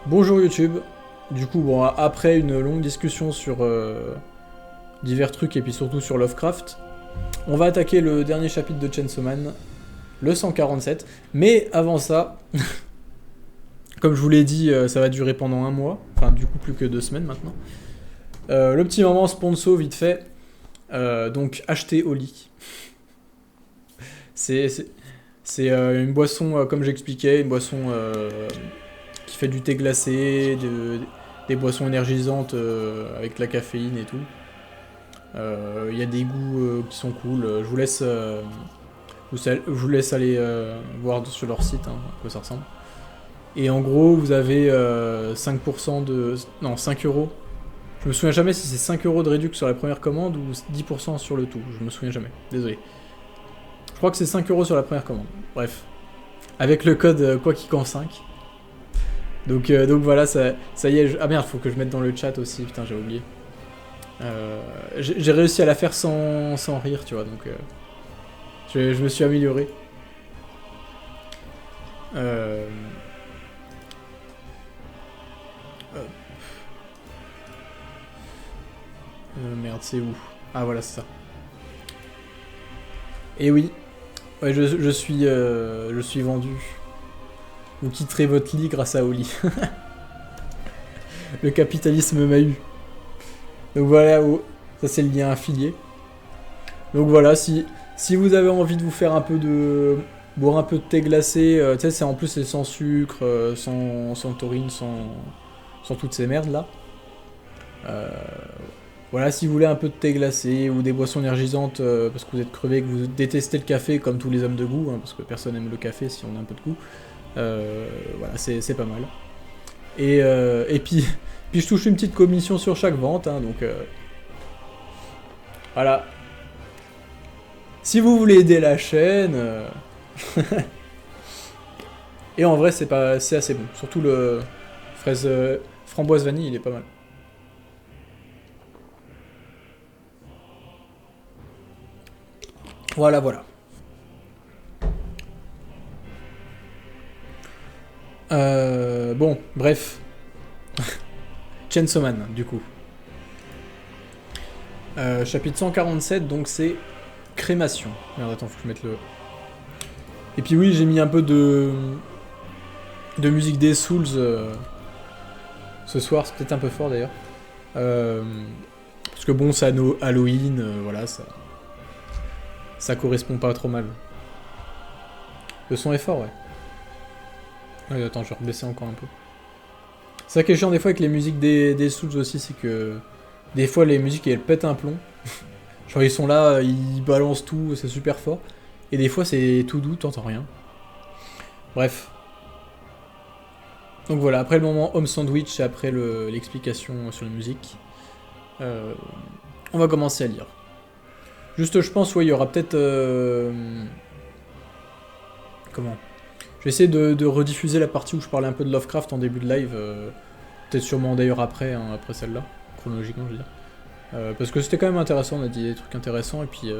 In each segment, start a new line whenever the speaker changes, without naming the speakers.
Bonjour YouTube. Du coup, bon, après une longue discussion sur divers trucs et puis surtout sur Lovecraft, on va attaquer le dernier chapitre de Chainsaw Man, le 147. Mais avant ça, comme je vous l'ai dit, ça va durer pendant un mois. Enfin, du coup, plus que 2 semaines maintenant. Le petit moment sponsor vite fait. Donc, acheter Oli. C'est une boisson, comme j'expliquais, une boisson qui fait du thé glacé, des boissons énergisantes avec la caféine et tout. Il y a des goûts qui sont cool. Je vous laisse aller voir sur leur site hein, à quoi ça ressemble. Et en gros, vous avez 5% de. Non, 5 euros. Je me souviens jamais si c'est 5 euros de réduction sur la première commande ou 10% sur le tout. Je me souviens jamais. Désolé. Je crois que c'est 5 euros sur la première commande. Bref. Avec le code quoi qu'il en 5. Donc voilà, ça y est. Ah merde, faut que je mette dans le chat aussi. Putain, j'ai oublié. J'ai réussi à la faire sans rire, tu vois. Donc je me suis amélioré. Euh, merde, c'est où? Ah voilà, c'est ça. Et oui, ouais, je suis vendu. Vous quitterez votre lit grâce à Oli. Le capitalisme m'a eu. Donc voilà, ça c'est le lien affilié. Donc voilà, si vous avez envie de vous faire un peu de. Boire un peu de thé glacé, tu sais, en plus c'est sans sucre, sans taurine, sans toutes ces merdes là. Euh, voilà, si vous voulez un peu de thé glacé ou des boissons énergisantes parce que vous êtes crevé, que vous détestez le café comme tous les hommes de goût, hein, parce que personne n'aime le café si on a un peu de goût, voilà, c'est pas mal. Et puis, puis je touche une petite commission sur chaque vente, hein, donc voilà. Si vous voulez aider la chaîne, et en vrai c'est assez bon, surtout le fraise framboise vanille, il est pas mal. Voilà, voilà. Bon, bref. Chainsaw Man, du coup. Chapitre 147, donc c'est crémation. Merde, attends, faut que je mette le. Et puis oui, j'ai mis un peu de musique des Souls ce soir, c'est peut-être un peu fort d'ailleurs. Euh, Parce que bon, c'est Halloween, voilà, ça correspond pas trop mal. Le son est fort, ouais. Ouais, attends, je vais rebaisser encore un peu. C'est ça qui est chiant des fois avec les musiques des Souls aussi, c'est que des fois les musiques elles pètent un plomb. Genre ils sont là, ils balancent tout, c'est super fort. Et des fois c'est tout doux, t'entends rien. Bref. Donc voilà, après le moment home sandwich et après l'explication sur la musique, euh, on va commencer à lire. Juste je pense, ouais, il y aura peut-être... comment? Je vais essayer de rediffuser la partie où je parlais un peu de Lovecraft en début de live. Peut-être sûrement d'ailleurs après, hein, après celle-là, chronologiquement je veux dire. Parce que c'était quand même intéressant, on a dit des trucs intéressants, et puis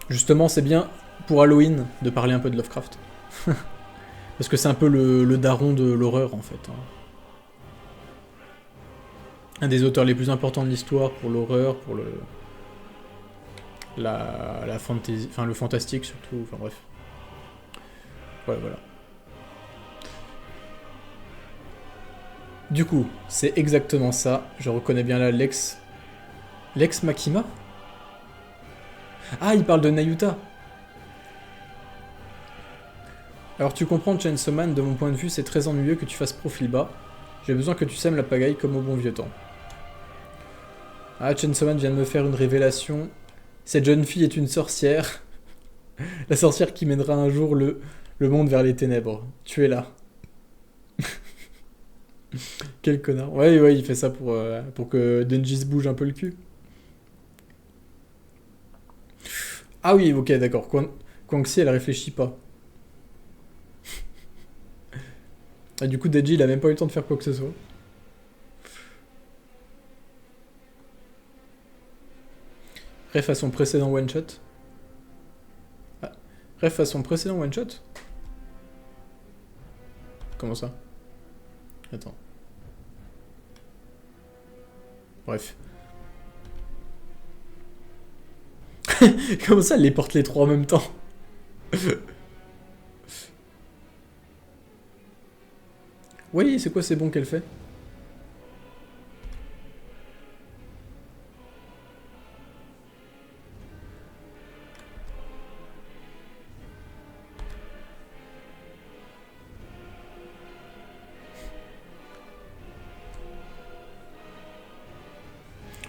justement c'est bien pour Halloween de parler un peu de Lovecraft. Parce que c'est un peu le daron de l'horreur en fait. Hein. Un des auteurs les plus importants de l'histoire pour l'horreur, pour la fantasy, enfin le fantastique surtout, enfin bref. Voilà, voilà. Du coup, c'est exactement ça. Je reconnais bien là Lex Makima. Ah, il parle de Nayuta. Alors tu comprends, Chainsaw Man, de mon point de vue, c'est très ennuyeux que tu fasses profil bas. J'ai besoin que tu sèmes la pagaille comme au bon vieux temps. Ah, Chainsaw Man vient de me faire une révélation. Cette jeune fille est une sorcière. La sorcière qui mènera un jour le monde vers les ténèbres. Tu es là. Quel connard. Ouais, ouais, il fait ça pour que Denji se bouge un peu le cul. Ah oui, ok, d'accord. Kwangxi, elle réfléchit pas. Ah, du coup, Denji, il a même pas eu le temps de faire quoi que ce soit. Ref à son précédent one-shot. Ah, ref à son précédent one-shot. Comment ça? Attends. Bref. Comment ça, elle les porte les trois en même temps? Oui, c'est quoi ces bons qu'elle fait?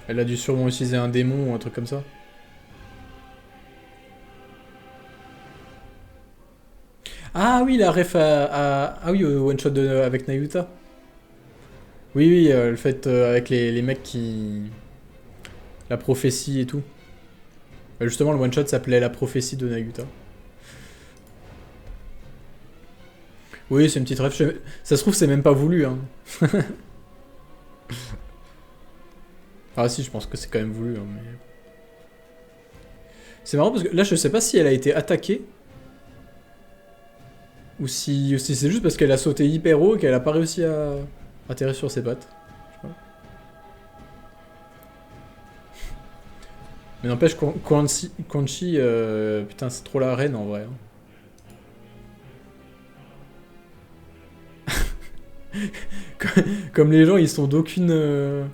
Elle a dû sûrement utiliser un démon ou un truc comme ça. Ah oui, la ref Ah oui, au one-shot avec Nayuta. Oui, oui, le fait avec les mecs qui... La prophétie et tout. Justement, le one-shot s'appelait La prophétie de Nayuta. Oui, c'est une petite ref. Ça se trouve, c'est même pas voulu, hein. Ah si, je pense que c'est quand même voulu, hein, mais... C'est marrant parce que là, je sais pas si elle a été attaquée. Ou si c'est juste parce qu'elle a sauté hyper haut et qu'elle a pas réussi à atterrir sur ses pattes. Je sais pas. Mais n'empêche, Quan Chi, putain, c'est trop la reine en vrai. Hein. Comme les gens, ils sont d'aucune...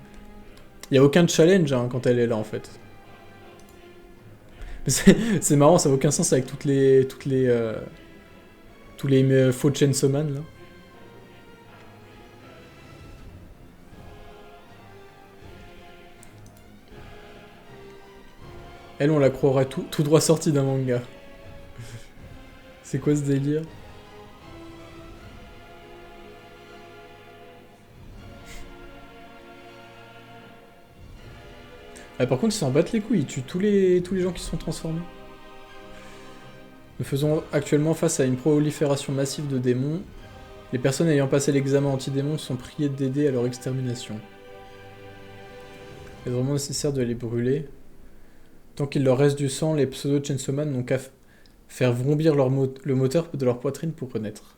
Il y a aucun challenge hein, quand elle est là en fait. C'est marrant, ça n'a aucun sens avec tous les faux Chainsaw Man là. Elle, on la croirait tout droit sortie d'un manga. C'est quoi ce délire? Ah, par contre, ils s'en battent les couilles, ils tuent tous les gens qui se sont transformés. Nous faisons actuellement face à une prolifération massive de démons. Les personnes ayant passé l'examen anti-démons sont priées d'aider à leur extermination. Il est vraiment nécessaire de les brûler. Tant qu'il leur reste du sang, les pseudo-Chainsaw Man n'ont qu'à faire vrombir le moteur de leur poitrine pour renaître.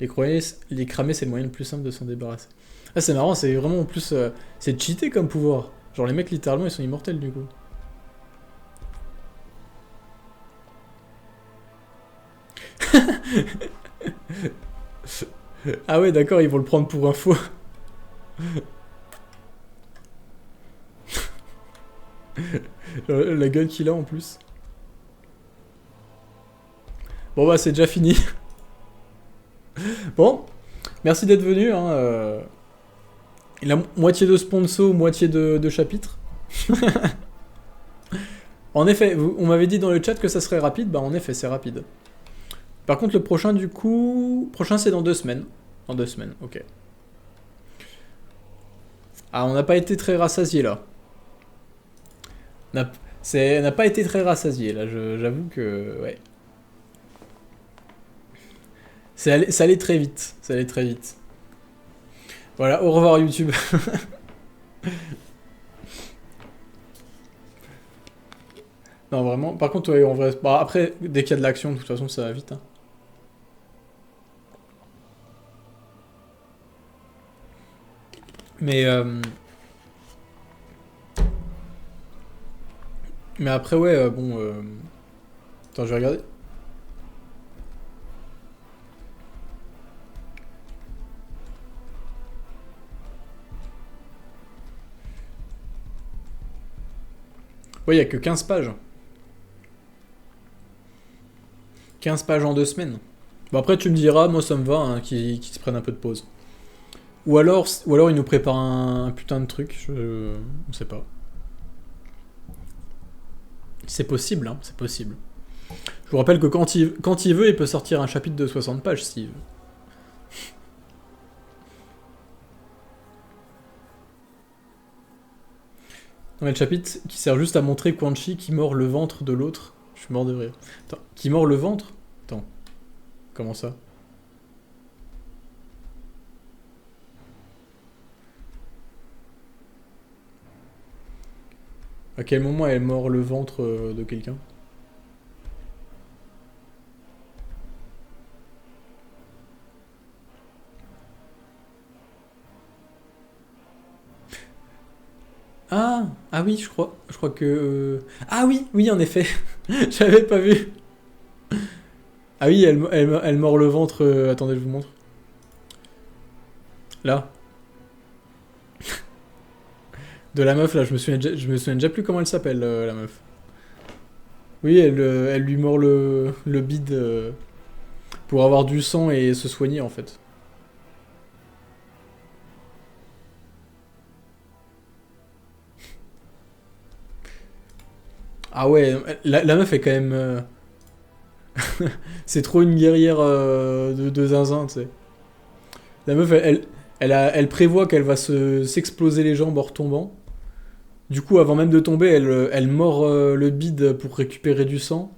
Les cramer, c'est le moyen le plus simple de s'en débarrasser. Ah, c'est marrant, c'est vraiment en plus... c'est cheaté comme pouvoir. Genre les mecs, littéralement, ils sont immortels du coup. Ah ouais, d'accord, ils vont le prendre pour un faux. La gueule qu'il a en plus. Bon bah c'est déjà fini. Bon, merci d'être venu. Hein, la moitié de sponsor, moitié de chapitre. En effet, on m'avait dit dans le chat que ça serait rapide, bah en effet c'est rapide. Par contre le prochain du coup... Prochain c'est dans 2 semaines. Dans 2 semaines, ok. Ah on n'a pas été très rassasié là. On n'a pas été très rassasié là, j'avoue que... Ouais. Ça allait très vite, ça allait très vite. Voilà, au revoir YouTube. Non, vraiment. Par contre, ouais, en vrai. Bah, après, dès qu'il y a de l'action, de toute façon, ça va vite. Hein. Mais. Mais après, ouais, bon. Attends, je vais regarder. Ouais, il y a que 15 pages. 15 pages en 2 semaines. Bon, après, tu me diras, moi, ça me va, hein, qu'ils se prennent un peu de pause. Ou alors ils nous préparent un putain de truc. On sait pas. C'est possible, hein, c'est possible. Je vous rappelle que quand il veut, il peut sortir un chapitre de 60 pages s'il veut. Non, mais le chapitre qui sert juste à montrer Quan Chi qui mord le ventre de l'autre. Je suis mort de rire. Attends, qui mord le ventre? Attends, comment ça? À quel moment elle mord le ventre de quelqu'un? Ah oui, je crois que... Ah oui, oui, en effet. J'avais pas vu. Ah oui, elle mord le ventre. Attendez, je vous montre. Là. De la meuf, là, je me souviens déjà plus comment elle s'appelle, la meuf. Oui, elle lui mord le bide pour avoir du sang et se soigner, en fait. Ah ouais, la meuf est quand même... c'est trop une guerrière de zinzin, tu sais. La meuf, elle prévoit qu'elle va s'exploser les jambes en retombant. Du coup, avant même de tomber, elle mord le bide pour récupérer du sang.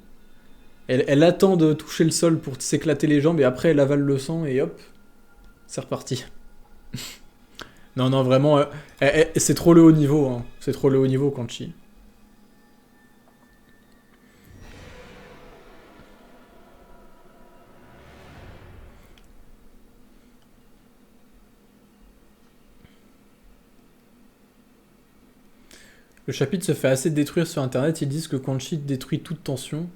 Elle attend de toucher le sol pour s'éclater les jambes et après elle avale le sang et hop, c'est reparti. Non, non, vraiment, c'est trop le haut niveau. Hein. C'est trop le haut niveau, Kanchi. Le chapitre se fait assez détruire sur internet. Ils disent que Kanchi détruit toute tension.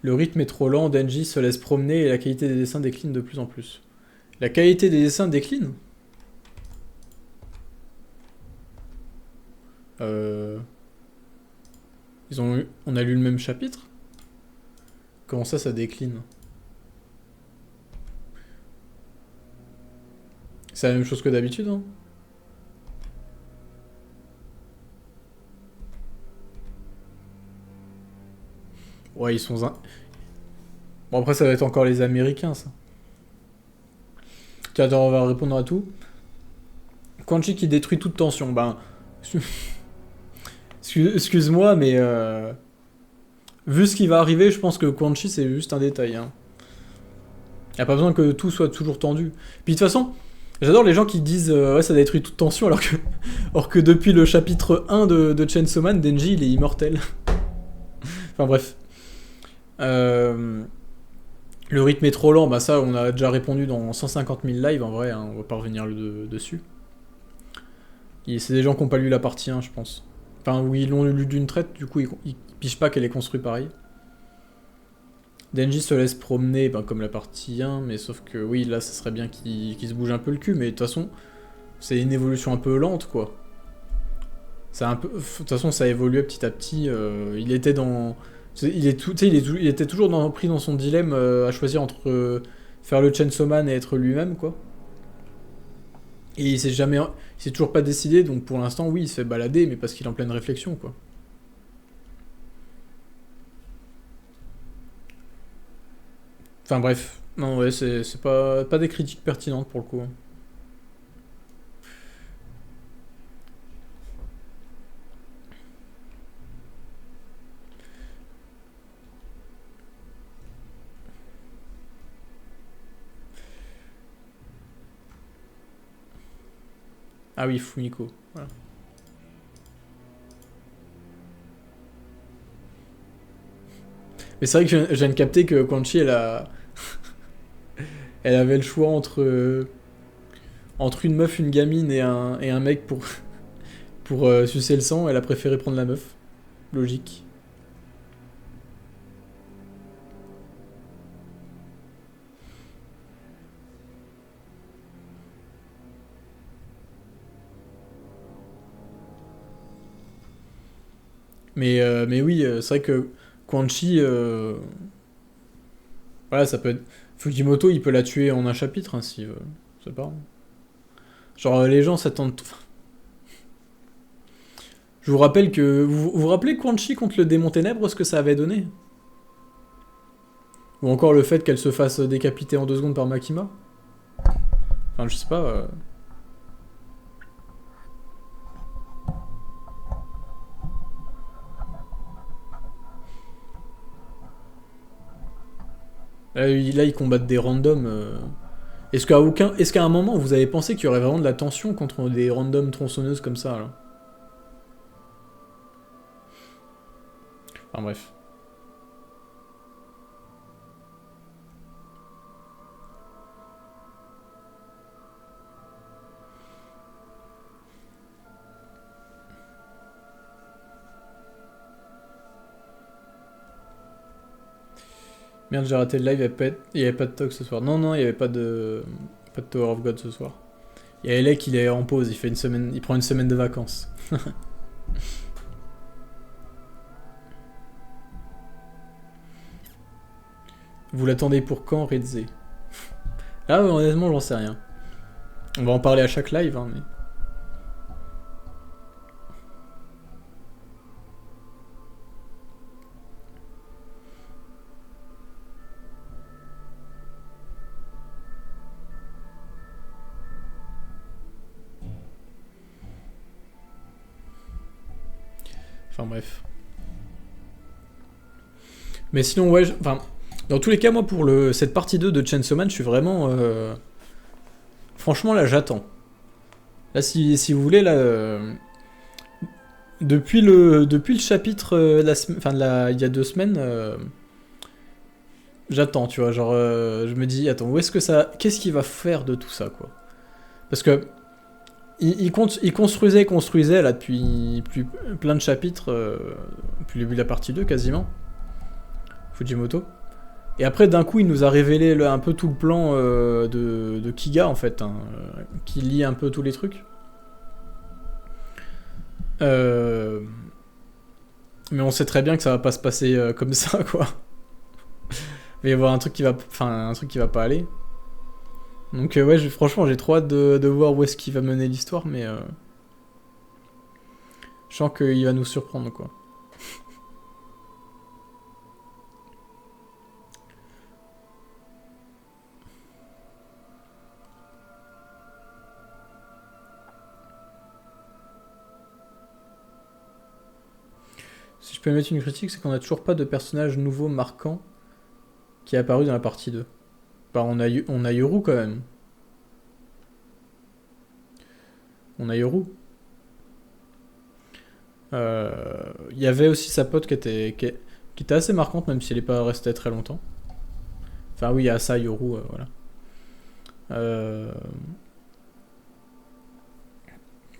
Le rythme est trop lent, Denji se laisse promener et la qualité des dessins décline de plus en plus. La qualité des dessins décline. euh... On a lu le même chapitre. Comment ça décline? C'est la même chose que d'habitude, hein. Ouais, ils sont... Bon, après, ça va être encore les Américains, ça. Tiens, attends, on va répondre à tout. Kanji qui détruit toute tension. Ben... Excuse-moi, mais... Vu ce qui va arriver, je pense que Kanji, c'est juste un détail, hein. Y a pas besoin que tout soit toujours tendu. Puis de toute façon, j'adore les gens qui disent ouais, ça détruit toute tension, alors que depuis le chapitre 1 de Chainsaw Man, Denji, il est immortel. Enfin bref. Euh, Le rythme est trop lent, bah ça on a déjà répondu dans 150 000 lives en vrai, hein, on va pas revenir dessus. C'est des gens qui n'ont pas lu la partie 1 je pense. Enfin oui ils l'ont lu d'une traite, du coup ils pigent pas qu'elle est construite pareil. Denji se laisse promener ben, comme la partie 1, mais sauf que oui là ça serait bien qu'il se bouge un peu le cul, mais de toute façon c'est une évolution un peu lente quoi. De toute façon ça évoluait petit à petit, il était dans... il était toujours pris dans son dilemme à choisir entre faire le Chainsaw Man et être lui-même quoi. Et il s'est toujours pas décidé, donc pour l'instant, oui, il se fait balader, mais parce qu'il est en pleine réflexion, quoi. Enfin bref, non, ouais, c'est pas des critiques pertinentes pour le coup. Ah oui, Fumiko. Voilà. Mais c'est vrai que je viens de capter que Quanchi, elle avait le choix entre une meuf, une gamine et un mec pour sucer le sang. Elle a préféré prendre la meuf. Logique. Mais oui, c'est vrai que Quanchi, voilà, ça peut être. Fujimoto, il peut la tuer en un chapitre, hein, si. Je sais pas. Genre, les gens s'attendent. Je vous rappelle que. Vous rappelez Quanchi contre le démon ténèbres, ce que ça avait donné? Ou encore le fait qu'elle se fasse décapiter en 2 secondes par Makima? Enfin, je sais pas. Là, ils combattent des randoms. Est-ce qu'à un moment, vous avez pensé qu'il y aurait vraiment de la tension contre des randoms tronçonneuses comme ça, là? Enfin, bref. Merde, j'ai raté le live, il y avait pas de talk ce soir. Non, non, il y avait pas de Tower of God ce soir. Il y a Elec, il est en pause, il fait une semaine, il prend une semaine de vacances. Vous l'attendez pour quand, Redze? Ah, honnêtement, j'en sais rien. On va en parler à chaque live, hein, mais... Enfin bref. Mais sinon, ouais, enfin, dans tous les cas, moi, pour cette partie 2 de Chainsaw Man, je suis vraiment... Franchement, là, j'attends. Là, si vous voulez, là... Depuis le chapitre, il y a 2 semaines, j'attends, tu vois, genre, je me dis, attends, où est-ce que ça... Qu'est-ce qu'il va faire de tout ça, quoi? Parce que... Il construisait là depuis plein de chapitres, depuis le début de la partie 2 quasiment, Fujimoto. Et après d'un coup il nous a révélé un peu tout le plan de Kiga en fait, hein, qui lie un peu tous les trucs. Mais on sait très bien que ça va pas se passer comme ça quoi. Il va y avoir un truc qui va pas aller. Donc ouais, franchement j'ai trop hâte de voir où est-ce qu'il va mener l'histoire, mais je sens qu'il va nous surprendre quoi. Si je peux mettre une critique, c'est qu'on a toujours pas de personnage nouveau marquant qui est apparu dans la partie 2. Bah on a Yoru quand même. On a Yoru. Il y avait aussi sa pote qui était assez marquante, même si elle n'est pas restée très longtemps. Enfin oui, il y a ça, Yoru, voilà.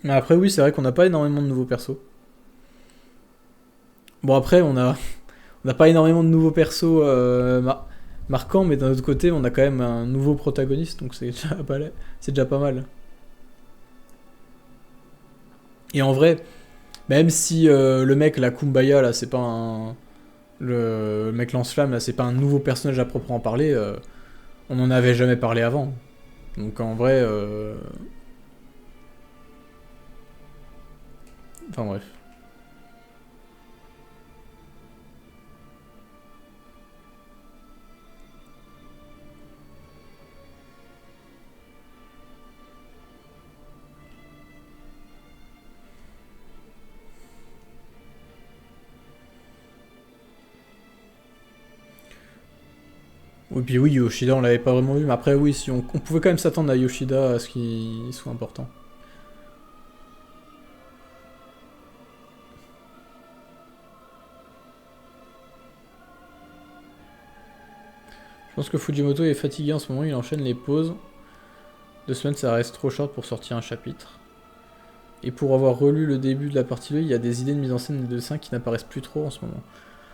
Mais après oui, c'est vrai qu'on n'a pas énormément de nouveaux persos. Bon après, on n'a pas énormément de nouveaux persos marquants, mais d'un autre côté, on a quand même un nouveau protagoniste, donc c'est déjà pas mal. Et en vrai, même si le mec, la Kumbaya, là, c'est pas un... Le mec lance-flamme, là, c'est pas un nouveau personnage à proprement parler, on en avait jamais parlé avant. Donc en vrai... Enfin bref. Et puis oui, Yoshida, on l'avait pas vraiment vu, mais après oui, si on pouvait quand même s'attendre à Yoshida à ce qu'il soit important. Je pense que Fujimoto est fatigué en ce moment, il enchaîne les pauses. 2 semaines, ça reste trop short pour sortir un chapitre. Et pour avoir relu le début de la partie 2, il y a des idées de mise en scène et de dessin qui n'apparaissent plus trop en ce moment.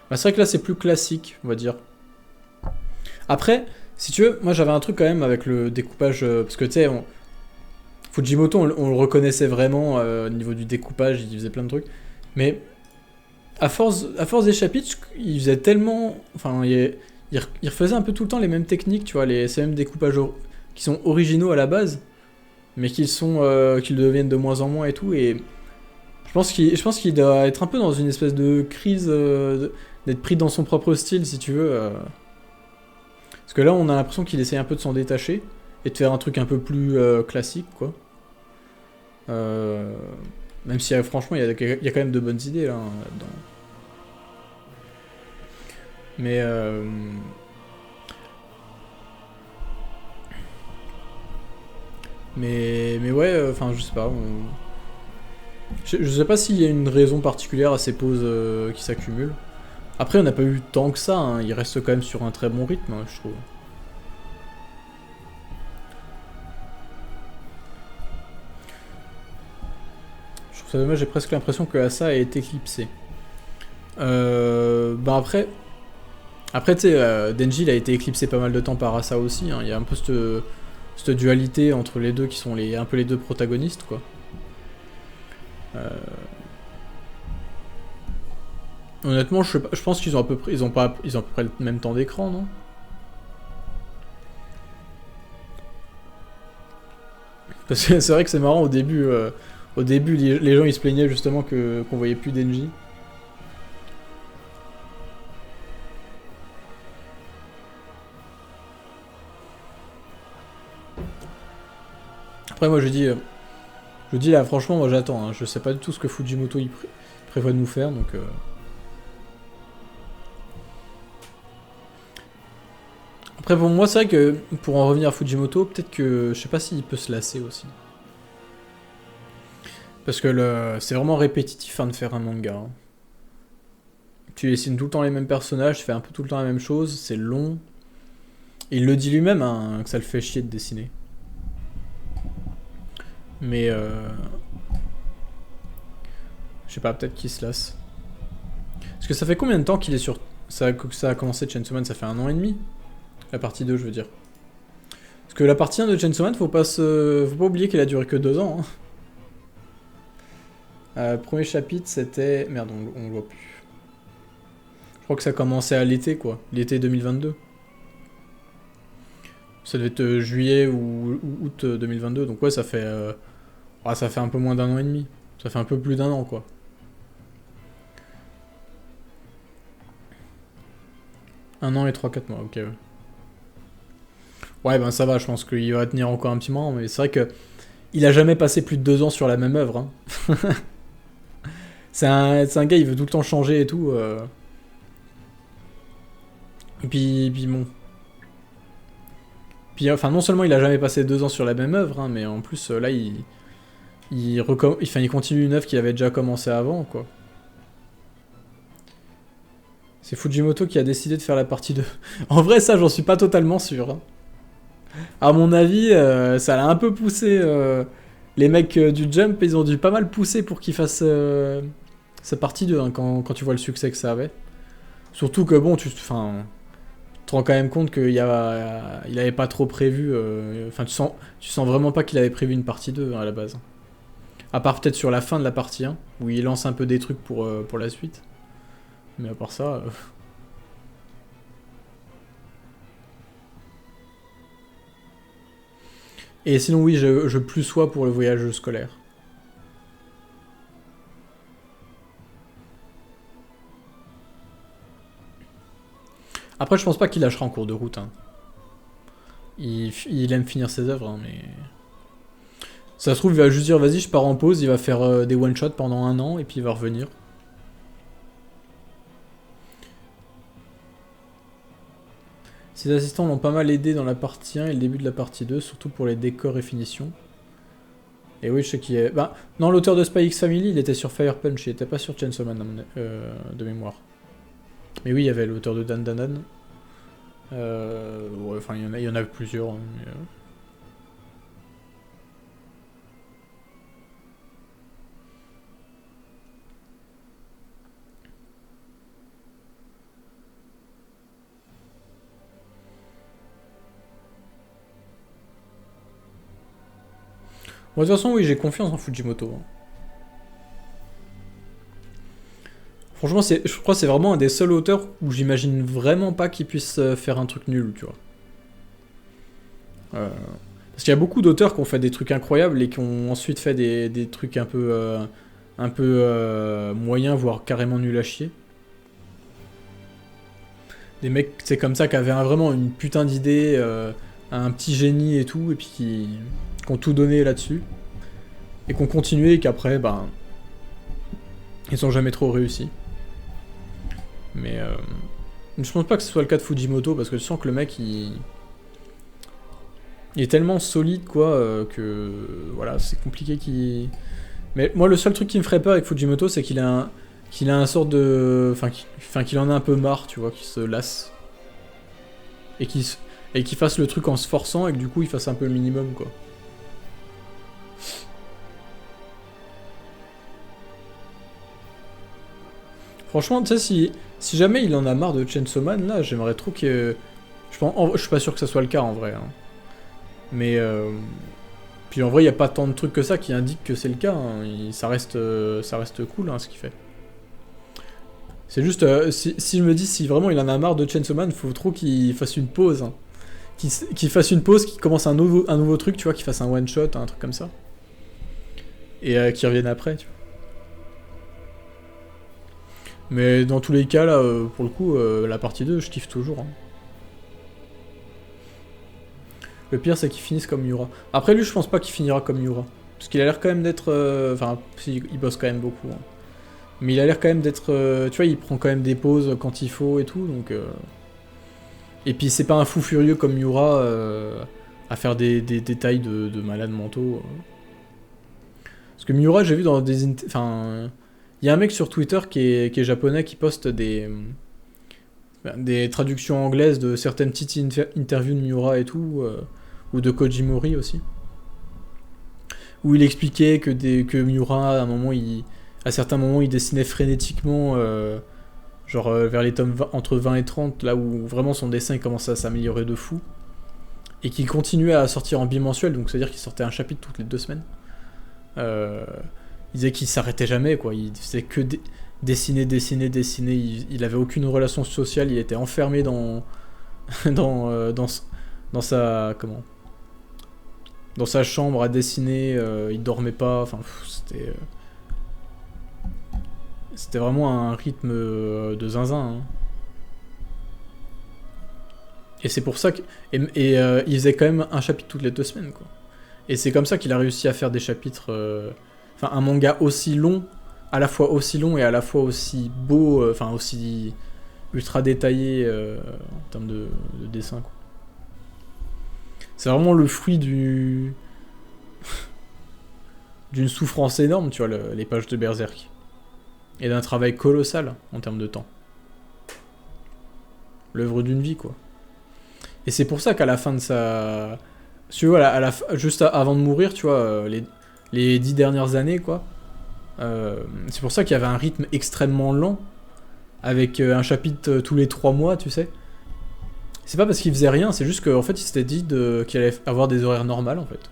Bah, c'est vrai que là, c'est plus classique, on va dire. Après, si tu veux, moi j'avais un truc quand même avec le découpage, parce que tu sais, Fujimoto, on le reconnaissait vraiment au niveau du découpage, il faisait plein de trucs. Mais à force des chapitres, il faisait tellement... Enfin, il refaisait un peu tout le temps les mêmes techniques, tu vois, ces mêmes découpages qui sont originaux à la base, mais qu'ils deviennent de moins en moins et tout. Et je pense qu'il doit être un peu dans une espèce de crise, d'être pris dans son propre style, si tu veux. Parce que là, on a l'impression qu'il essaie un peu de s'en détacher et de faire un truc un peu plus classique, quoi. Même si franchement, il y a quand même de bonnes idées là, là-dedans. Mais ouais, enfin, je sais pas. Je sais pas s'il y a une raison particulière à ces pauses qui s'accumulent. Après, on n'a pas eu tant que ça, hein. Il reste quand même sur un très bon rythme, hein, je trouve. Je trouve ça dommage, j'ai presque l'impression que Asa a été éclipsé. Bah après, Après, tu sais, Denji, il a été éclipsé pas mal de temps par Asa aussi. Hein. Il y a un peu cette dualité entre les deux qui sont un peu les deux protagonistes, quoi. Honnêtement, je pense qu'ils ont à peu près, ils ont à peu près le même temps d'écran, non? Parce que c'est vrai que c'est marrant au début. Les gens ils se plaignaient justement qu'on voyait plus Denji. Après, moi je dis là, franchement, moi j'attends. Hein. Je sais pas du tout ce que Fujimoto il prévoit de nous faire, donc. Après, pour moi, c'est vrai que pour en revenir à Fujimoto, peut-être que je sais pas s'il peut se lasser aussi. Parce que c'est vraiment répétitif de faire un manga. Hein. Tu dessines tout le temps les mêmes personnages, tu fais un peu tout le temps la même chose, c'est long. Et il le dit lui-même hein, que ça le fait chier de dessiner. Mais je sais pas, peut-être qu'il se lasse. Parce que ça fait combien de temps qu'il est sur. Ça a commencé Chainsaw Man, ça fait 1 an et demi. La partie 2, je veux dire. Parce que la partie 1 de Chainsaw Man, faut pas oublier qu'elle a duré que 2 ans. Hein. Premier chapitre, c'était. Merde, on le voit plus. Je crois que ça a commencé à l'été, quoi. L'été 2022. Ça devait être juillet ou août 2022. Donc ouais, ça fait un peu moins d'1 an et demi. Ça fait un peu plus d'1 an, quoi. Un an et 3-4 mois, ok. Ouais, ben ça va, je pense qu'il va tenir encore un petit moment, mais c'est vrai que il a jamais passé plus de 2 ans sur la même œuvre. Hein. c'est un gars, il veut tout le temps changer et tout. Et puis bon. Puis enfin, non seulement il a jamais passé 2 ans sur la même œuvre, hein, mais en plus là, il continue une œuvre qu'il avait déjà commencé avant, quoi. C'est Fujimoto qui a décidé de faire la partie 2. En vrai, ça, j'en suis pas totalement sûr. Hein. À mon avis, ça l'a un peu poussé. Les mecs du Jump, ils ont dû pas mal pousser pour qu'il fasse sa partie 2, hein, quand tu vois le succès que ça avait. Surtout que bon, tu te rends quand même compte qu'il avait pas trop prévu. Enfin, tu sens vraiment pas qu'il avait prévu une partie 2 hein, à la base. À part peut-être sur la fin de la partie 1, où il lance un peu des trucs pour la suite. Mais à part ça. Et sinon, oui, je plus sois pour le voyage scolaire. Après, je pense pas qu'il lâchera en cours de route. Hein. Il aime finir ses œuvres, hein, mais. Ça se trouve, il va juste dire vas-y, je pars en pause, il va faire des one-shots pendant 1 an, et puis il va revenir. Ses assistants l'ont pas mal aidé dans la partie 1 et le début de la partie 2, surtout pour les décors et finitions. Et oui, je sais qui est. Bah, non, l'auteur de Spy X Family, il était sur Fire Punch, il était pas sur Chainsaw Man de mémoire. Mais oui, il y avait l'auteur de Dan Dan Dan. Ouais, enfin, il y en a plusieurs. Hein, mais, Bon, de toute façon, oui, j'ai confiance en Fujimoto. Hein. Franchement, je crois que c'est vraiment un des seuls auteurs où j'imagine vraiment pas qu'il puisse faire un truc nul, tu vois. Parce qu'il y a beaucoup d'auteurs qui ont fait des trucs incroyables et qui ont ensuite fait des trucs un peu moyens, voire carrément nuls à chier. Des mecs, c'est comme ça, qui avaient vraiment une putain d'idée, un petit génie et tout, et puis qui ont tout donné là-dessus. Et qui ont continué et qu'après, ben. Ils ont jamais trop réussi. Mais je pense pas que ce soit le cas de Fujimoto parce que je sens que le mec il est tellement solide quoi que voilà c'est compliqué qu'il. Mais moi le seul truc qui me ferait peur avec Fujimoto c'est qu'il a un sort de qu'il en a un peu marre tu vois qu'il se lasse et qu'il fasse le truc en se forçant et que du coup il fasse un peu le minimum quoi. Franchement, tu sais, si jamais il en a marre de Chainsaw Man, là, j'aimerais trop que... je suis pas sûr que ça soit le cas, en vrai. Hein. Mais... Puis en vrai, il n'y a pas tant de trucs que ça qui indiquent que c'est le cas. Hein. Ça reste cool, hein, ce qu'il fait. C'est juste, si je me dis, si vraiment il en a marre de Chainsaw Man, il faut trop qu'il fasse une pause. Hein. Qu'il fasse une pause, qu'il commence un nouveau truc, tu vois, qu'il fasse un one-shot, un truc comme ça. Et qu'il revienne après, tu vois. Mais dans tous les cas, là, pour le coup, la partie 2, je kiffe toujours. Hein. Le pire, c'est qu'il finisse comme Miura. Après, lui, je pense pas qu'il finira comme Miura. Parce qu'il a l'air quand même d'être... Enfin, il bosse quand même beaucoup. Hein. Mais il a l'air quand même d'être... tu vois, il prend quand même des pauses quand il faut et tout, donc... Et puis, c'est pas un fou furieux comme Miura à faire des détails de malades mentaux. Parce que Miura, j'ai vu dans des... Enfin... Il y a un mec sur Twitter qui est japonais qui poste des traductions anglaises de certaines petites interviews de Miura et tout, ou de Kojimori aussi. Où il expliquait que Miura, à certains moments, il dessinait frénétiquement, vers les tomes entre 20 et 30, là où vraiment son dessin commençait à s'améliorer de fou. Et qu'il continuait à sortir en bimensuel, donc c'est-à-dire qu'il sortait un chapitre toutes les 2 semaines. Il disait qu'il s'arrêtait jamais, quoi. Il faisait que dessiner. Il avait aucune relation sociale. Il était enfermé dans sa dans sa chambre à dessiner. Il dormait pas. Enfin, c'était vraiment un rythme de zinzin. Hein. Et c'est pour ça que il faisait quand même un chapitre toutes les 2 semaines, quoi. Et c'est comme ça qu'il a réussi à faire des chapitres. Un manga aussi long, à la fois aussi long et à la fois aussi beau, aussi ultra détaillé en termes de dessin. Quoi. C'est vraiment le fruit d'une souffrance énorme, tu vois, les pages de Berserk. Et d'un travail colossal en termes de temps. L'œuvre d'une vie, quoi. Et c'est pour ça qu'à la fin de sa... Tu vois, juste avant de mourir, tu vois, les 10 dernières années, quoi. C'est pour ça qu'il y avait un rythme extrêmement lent, avec un chapitre tous les 3 mois, tu sais. C'est pas parce qu'il faisait rien, c'est juste qu'en fait, il s'était dit qu'il allait avoir des horaires normales, en fait.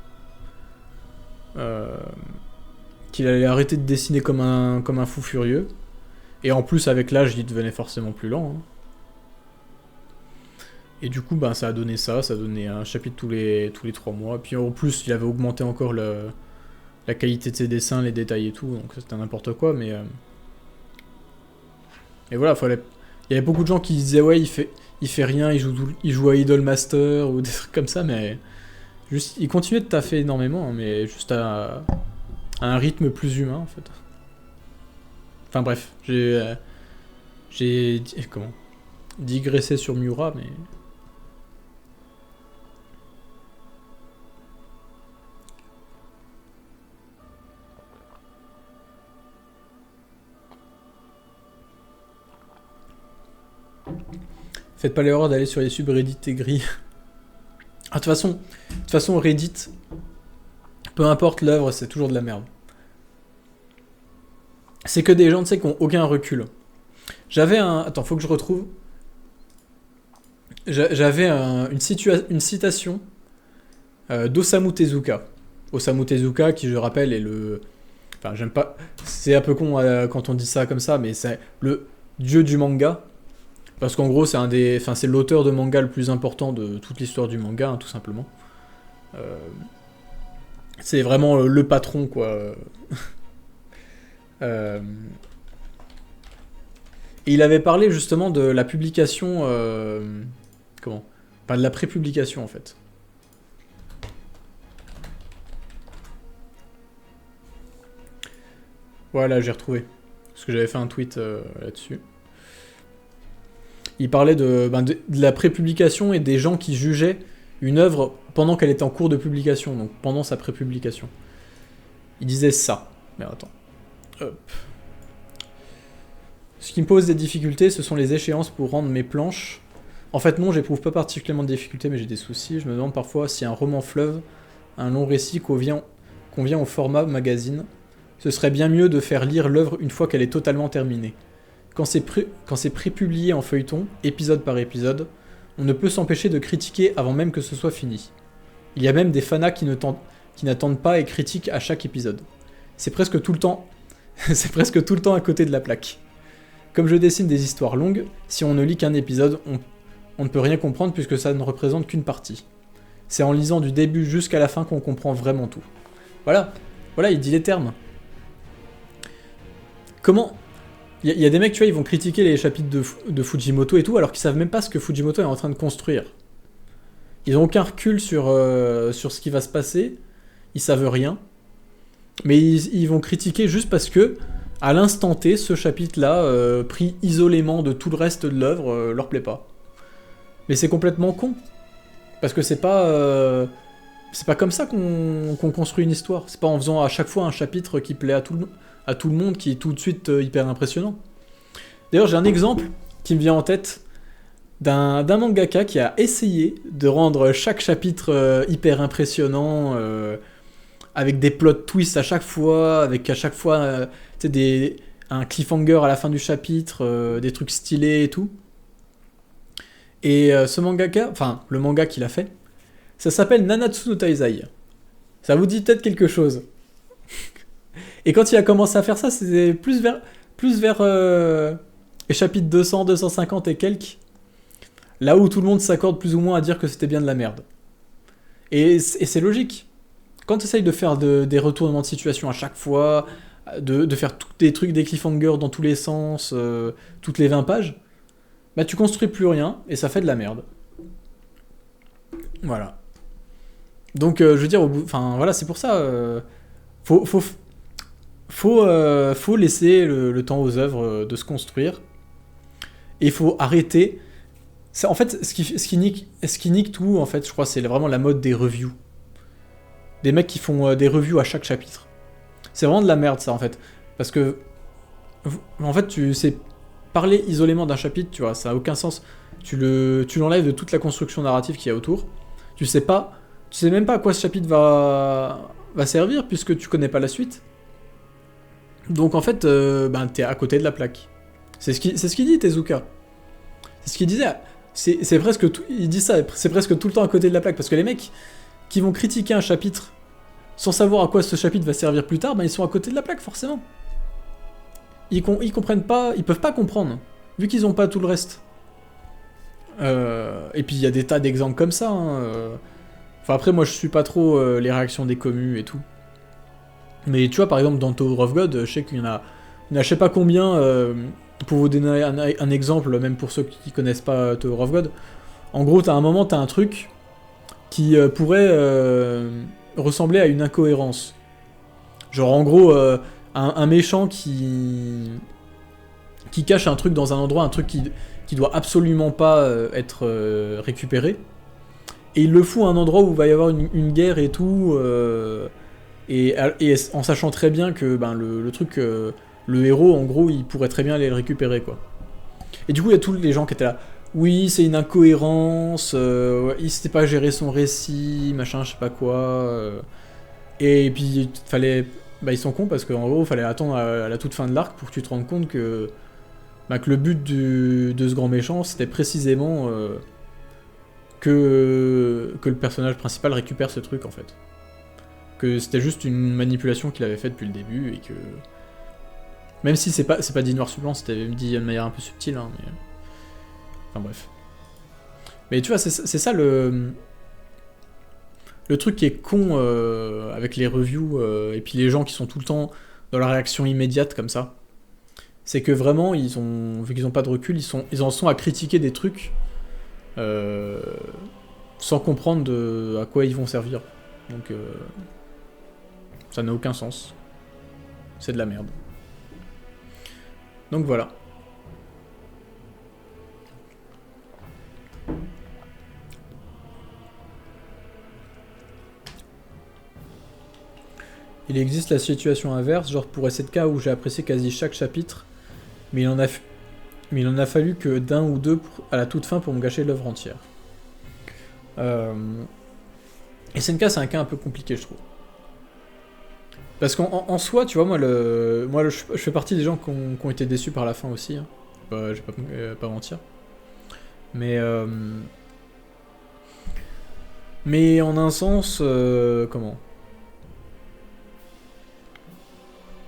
Qu'il allait arrêter de dessiner comme un fou furieux. Et en plus, avec l'âge, il devenait forcément plus lent. Hein. Et du coup, ça a donné ça a donné un chapitre tous les 3 mois. Puis en plus, il avait augmenté encore la qualité de ses dessins, les détails et tout, donc c'était n'importe quoi, mais... Et voilà, il y avait beaucoup de gens qui disaient, ouais, il fait rien, il joue à Idolmaster, ou des trucs comme ça, mais... Juste, il continuait de taffer énormément, hein, mais juste à un rythme plus humain, en fait. Enfin bref, j'ai digressé sur Miura, mais... Faites pas l'erreur d'aller sur les subreddits aigris. Ah, de toute façon, Reddit, peu importe l'œuvre, c'est toujours de la merde. C'est que des gens, tu sais, qui ont aucun recul. J'avais un... Attends, faut que je retrouve. J'avais une citation d'Osamu Tezuka. Osamu Tezuka, qui, je rappelle, est le... Enfin, j'aime pas... C'est un peu con quand on dit ça comme ça, mais c'est le dieu du manga. Parce qu'en gros, c'est l'auteur de manga le plus important de toute l'histoire du manga, hein, tout simplement. C'est vraiment le patron, quoi. Et il avait parlé justement de la publication... de la prépublication, en fait. Voilà, j'ai retrouvé. Parce que j'avais fait un tweet là-dessus. Il parlait de la prépublication et des gens qui jugeaient une œuvre pendant qu'elle était en cours de publication, donc pendant sa prépublication. Il disait ça. Mais attends. Hop. Ce qui me pose des difficultés, ce sont les échéances pour rendre mes planches. En fait, non, j'éprouve pas particulièrement de difficultés, mais j'ai des soucis. Je me demande parfois si un roman fleuve, un long récit convient au format magazine. Ce serait bien mieux de faire lire l'œuvre une fois qu'elle est totalement terminée. Quand c'est prépublié en feuilleton, épisode par épisode, on ne peut s'empêcher de critiquer avant même que ce soit fini. Il y a même des fanas qui n'attendent pas et critiquent à chaque épisode. C'est presque tout le temps... c'est presque tout le temps à côté de la plaque. Comme je dessine des histoires longues, si on ne lit qu'un épisode, on ne peut rien comprendre puisque ça ne représente qu'une partie. C'est en lisant du début jusqu'à la fin qu'on comprend vraiment tout. Voilà, il dit les termes. Comment... Il y a des mecs, tu vois, ils vont critiquer les chapitres de Fujimoto et tout, alors qu'ils savent même pas ce que Fujimoto est en train de construire. Ils ont aucun recul sur ce qui va se passer, ils savent rien, mais ils vont critiquer juste parce que, à l'instant T, ce chapitre-là, pris isolément de tout le reste de l'œuvre, leur plaît pas. Mais c'est complètement con, parce que c'est pas comme ça qu'on construit une histoire, c'est pas en faisant à chaque fois un chapitre qui plaît à tout le monde, qui est tout de suite hyper impressionnant. D'ailleurs, j'ai un exemple qui me vient en tête d'un mangaka qui a essayé de rendre chaque chapitre hyper impressionnant, avec des plot twists à chaque fois, avec à chaque fois un cliffhanger à la fin du chapitre, des trucs stylés et tout. Et ce mangaka, enfin le manga qu'il a fait, ça s'appelle Nanatsu no Taizai. Ça vous dit peut-être quelque chose. Et quand il a commencé à faire ça, c'était plus vers les chapitres 200, 250 et quelques, là où tout le monde s'accorde plus ou moins à dire que c'était bien de la merde. Et c'est logique. Quand tu essayes de faire des retournements de situation à chaque fois, de faire des trucs, des cliffhangers dans tous les sens, toutes les 20 pages, bah tu construis plus rien et ça fait de la merde. Voilà. Donc je veux dire, enfin voilà, c'est pour ça, faut laisser le temps aux œuvres de se construire. Et il faut arrêter. En fait, ce qui nique tout, en fait, je crois, c'est vraiment la mode des reviews. Des mecs qui font des reviews à chaque chapitre. C'est vraiment de la merde, ça, en fait. Parce que, en fait, tu sais parler isolément d'un chapitre, tu vois, ça n'a aucun sens. Tu l'enlèves de toute la construction narrative qu'il y a autour. Tu sais même pas à quoi ce chapitre va servir, puisque tu connais pas la suite. Donc, en fait, t'es à côté de la plaque. C'est ce qu'il dit, Tezuka. C'est ce qu'il disait. C'est presque tout, il dit ça, c'est presque tout le temps à côté de la plaque, parce que les mecs qui vont critiquer un chapitre sans savoir à quoi ce chapitre va servir plus tard, ils sont à côté de la plaque, forcément. Ils comprennent pas, ils peuvent pas comprendre, vu qu'ils ont pas tout le reste. Et puis il y a des tas d'exemples comme ça. Enfin après, moi je suis pas trop les réactions des commus et tout. Mais tu vois, par exemple, dans Tower of God, je sais qu'il y en a je sais pas combien, pour vous donner un exemple, même pour ceux qui connaissent pas Tower of God. En gros, t'as un truc qui pourrait ressembler à une incohérence. Genre, en gros, un méchant qui cache un truc dans un endroit, un truc qui doit absolument pas être récupéré. Et il le fout à un endroit où il va y avoir une guerre et tout, et en sachant très bien que le truc, le héros, en gros, il pourrait très bien aller le récupérer, quoi. Et du coup, il y a tous les gens qui étaient là. Oui, c'est une incohérence, il sait pas gérer son récit, machin, je sais pas quoi. Et puis, ils sont cons parce qu'en gros, il fallait attendre à la toute fin de l'arc pour que tu te rendes compte que le but de ce grand méchant, c'était précisément que le personnage principal récupère ce truc, en fait. Que c'était juste une manipulation qu'il avait faite depuis le début, et que... Même si c'est pas dit noir sur blanc, c'était dit de manière un peu subtile, hein, mais... Enfin bref. Mais tu vois, c'est ça le truc qui est con avec les reviews, et puis les gens qui sont tout le temps dans la réaction immédiate comme ça. C'est que vraiment, vu qu'ils ont pas de recul, ils en sont à critiquer des trucs sans comprendre à quoi ils vont servir. Donc ça n'a aucun sens. C'est de la merde. Donc voilà. Il existe la situation inverse, genre pour SNK où j'ai apprécié quasi chaque chapitre, mais il en a fallu que d'un ou deux à la toute fin pour me gâcher l'œuvre entière. SNK, c'est un cas un peu compliqué, je trouve. Parce qu'en soi, tu vois, moi je fais partie des gens qui ont été déçus par la fin aussi. Hein. pas mentir. Mais en un sens, comment?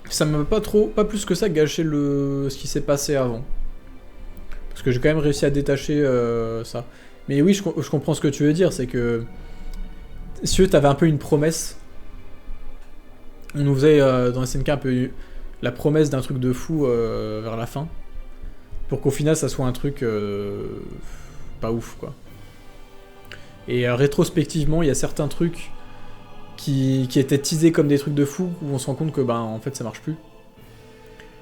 Ça m'a pas plus que ça gâché ce qui s'est passé avant. Parce que j'ai quand même réussi à détacher ça. Mais oui, je comprends ce que tu veux dire, c'est que si tu avais un peu une promesse, on nous faisait dans SNK un peu la promesse d'un truc de fou vers la fin, pour qu'au final ça soit un truc pas ouf quoi. Et rétrospectivement, il y a certains trucs qui étaient teasés comme des trucs de fou, où on se rend compte que en fait ça marche plus.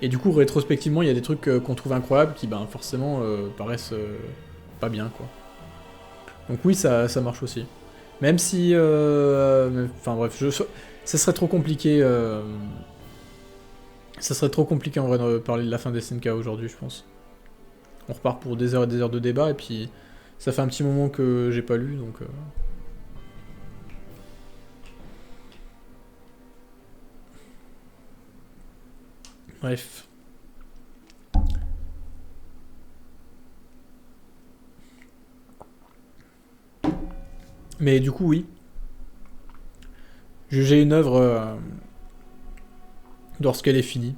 Et du coup, rétrospectivement, il y a des trucs qu'on trouve incroyables qui forcément paraissent pas bien quoi. Donc oui, ça marche aussi. Même si... Enfin bref, ça serait trop compliqué... Ça serait trop compliqué en vrai de parler de la fin des SNK aujourd'hui, je pense. On repart pour des heures et des heures de débat, et puis ça fait un petit moment que j'ai pas lu, donc... Bref. Mais du coup, oui. Juger une œuvre lorsqu'elle est finie.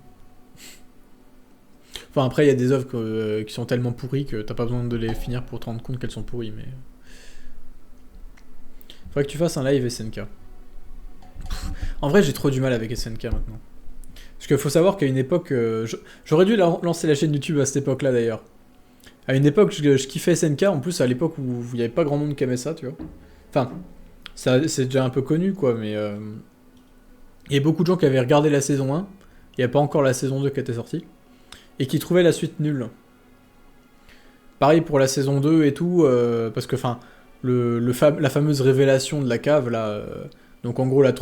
Enfin, après, il y a des œuvres qui sont tellement pourries que t'as pas besoin de les finir pour te rendre compte qu'elles sont pourries, mais... Faudrait que tu fasses un live SNK. En vrai, j'ai trop du mal avec SNK maintenant. Parce qu'il faut savoir qu'à une époque... J'aurais dû lancer la chaîne YouTube à cette époque-là, d'ailleurs. À une époque, je kiffais SNK, en plus, à l'époque où il n'y avait pas grand monde qui aimait ça, tu vois. Enfin, c'est déjà un peu connu, quoi, mais... Il y a beaucoup de gens qui avaient regardé la saison 1, il n'y a pas encore la saison 2 qui était sortie, et qui trouvaient la suite nulle. Pareil pour la saison 2 et tout, parce que, enfin, la fameuse révélation de la cave, là, donc en gros la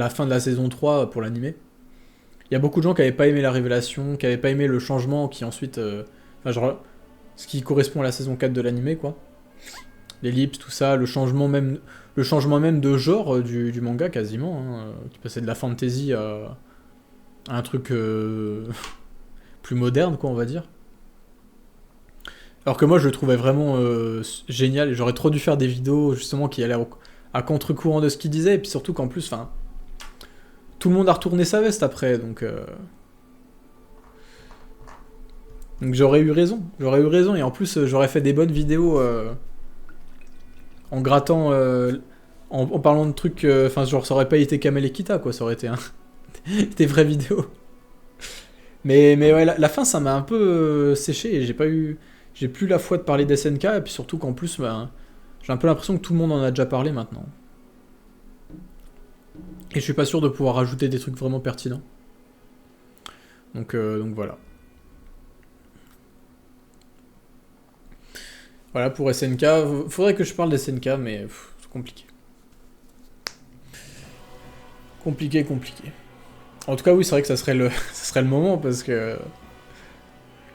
fin de la saison 3 pour l'animé, il y a beaucoup de gens qui n'avaient pas aimé la révélation, qui n'avaient pas aimé le changement qui ensuite... Enfin, genre, ce qui correspond à la saison 4 de l'animé, quoi. L'ellipse, tout ça, le changement même de genre du manga, quasiment, hein, qui passait de la fantasy à un truc plus moderne, quoi, on va dire. Alors que moi, je le trouvais vraiment génial, et j'aurais trop dû faire des vidéos, justement, qui allaient à contre-courant de ce qu'il disait, et puis surtout qu'en plus, enfin... Tout le monde a retourné sa veste après, donc j'aurais eu raison, et en plus j'aurais fait des bonnes vidéos en grattant, en parlant de trucs, enfin genre ça aurait pas été Kamel et Kita quoi, ça aurait été des vraies vidéos. Mais ouais, la fin ça m'a un peu séché et j'ai plus la foi de parler d'SNK, et puis surtout qu'en plus j'ai un peu l'impression que tout le monde en a déjà parlé maintenant. Et je suis pas sûr de pouvoir rajouter des trucs vraiment pertinents. Donc voilà. Voilà pour SNK. Faudrait que je parle d'SNK, mais c'est compliqué. Compliqué. En tout cas, oui, c'est vrai que ça serait le moment, parce que...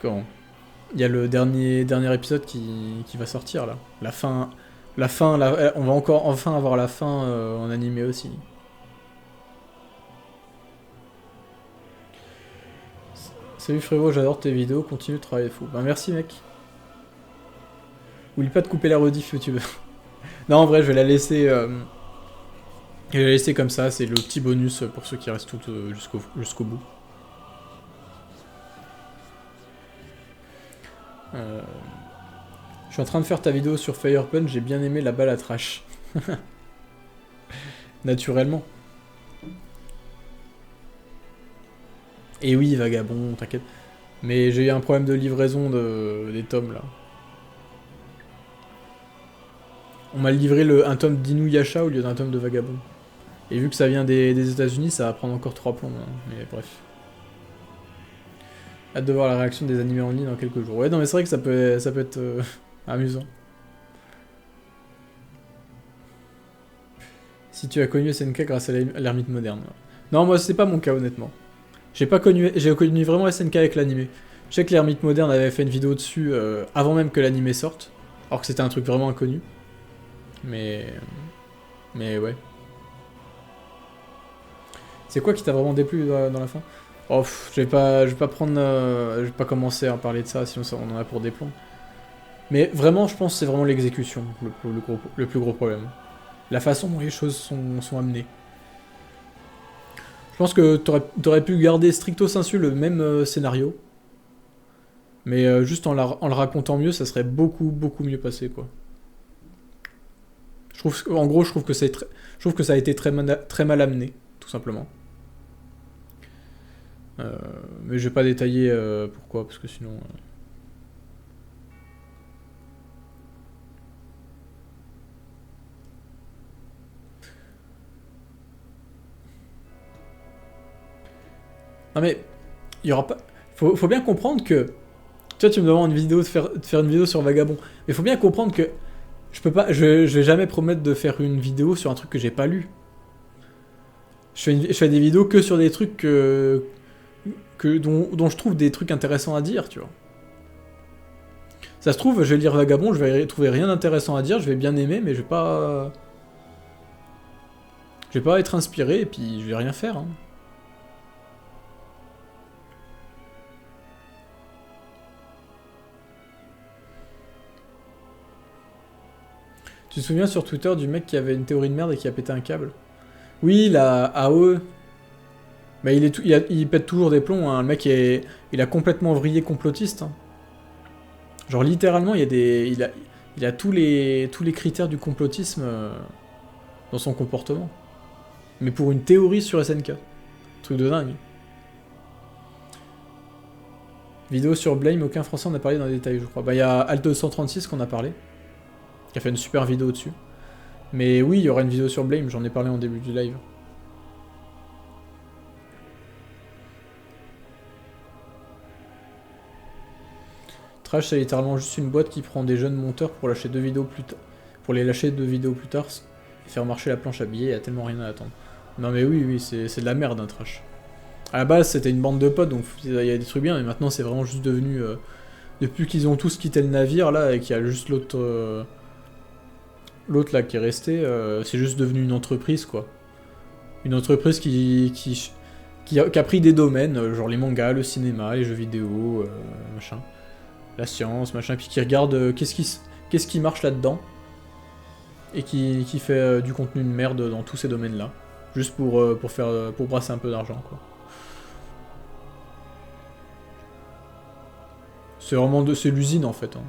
Comment? Il y a le dernier épisode qui va sortir, là. On va encore enfin avoir la fin en animé aussi. Salut frérot, j'adore tes vidéos, continue de travailler fou. Ben merci mec. Oublie pas de couper la rediff YouTube. Non, en vrai, je vais la laisser comme ça, c'est le petit bonus pour ceux qui restent tout jusqu'au bout. Je suis en train de faire ta vidéo sur Fire Punch, j'ai bien aimé la balle à trash. Naturellement. Et oui, vagabond, t'inquiète. Mais j'ai eu un problème de livraison des tomes, là. On m'a livré un tome d'Inuyasha au lieu d'un tome de Vagabond. Et vu que ça vient des États-Unis, ça va prendre encore 3 plombs. Hein. Mais bref. Hâte de voir la réaction des animés en ligne dans quelques jours. Ouais, non, mais c'est vrai que ça peut être amusant. Si tu as connu SNK grâce à l'ermite moderne. Non, moi, c'est pas mon cas, honnêtement. J'ai connu vraiment SNK avec l'animé. Je sais que l'ermite moderne avait fait une vidéo dessus avant même que l'animé sorte. Alors que c'était un truc vraiment inconnu. Mais ouais. C'est quoi qui t'a vraiment déplu dans la fin? Oh, je vais pas prendre, je vais pas commencer à parler de ça, sinon on en a pour des plombs. Mais vraiment, je pense que c'est vraiment l'exécution, le plus gros problème. La façon dont les choses sont amenées. Je pense que t'aurais pu garder stricto sensu le même scénario, mais juste en le racontant mieux, ça serait beaucoup mieux passé, quoi. En gros, je trouve que je trouve que ça a été très mal amené, tout simplement. Mais je vais pas détailler pourquoi, parce que sinon... Non mais, il y aura pas... Faut bien comprendre que... Tu vois, tu me demandes de faire une vidéo sur Vagabond. Mais faut bien comprendre que je vais jamais promettre de faire une vidéo sur un truc que j'ai pas lu. Je fais des vidéos que sur des trucs dont je trouve des trucs intéressants à dire, tu vois. Ça se trouve, je vais lire Vagabond, je vais trouver rien d'intéressant à dire, je vais bien aimer, mais je vais pas... Je vais pas être inspiré, et puis je vais rien faire, hein. Tu te souviens sur Twitter du mec qui avait une théorie de merde et qui a pété un câble? Oui, la AOE. Mais il pète toujours des plombs, hein. Le mec, il a complètement vrillé complotiste, hein. Genre, littéralement, il a tous les critères du complotisme dans son comportement. Mais pour une théorie sur SNK. Truc de dingue. Vidéo sur Blame, aucun français en a parlé dans les détails, je crois. Bah, il y a Alt236 qu'on a parlé, qui a fait une super vidéo dessus. Mais oui, il y aura une vidéo sur Blame, j'en ai parlé en début du live. Trash, c'est littéralement juste une boîte qui prend des jeunes monteurs pour lâcher 2 vidéos plus tard. Pour les lâcher 2 vidéos plus tard et faire marcher la planche à billets, il y a tellement rien à attendre. Non mais oui, c'est de la merde un Trash. À la base, c'était une bande de potes, donc il y a des trucs bien, mais maintenant c'est vraiment juste devenu... depuis qu'ils ont tous quitté le navire, là, et qu'il y a juste l'autre... l'autre, là, qui est resté, c'est juste devenu une entreprise, quoi. Une entreprise qui a pris des domaines, genre les mangas, le cinéma, les jeux vidéo, machin. La science, machin, puis qui regarde qu'est-ce qui marche là-dedans, et qui fait du contenu de merde dans tous ces domaines-là. Juste pour brasser un peu d'argent, quoi. C'est l'usine en fait, hein.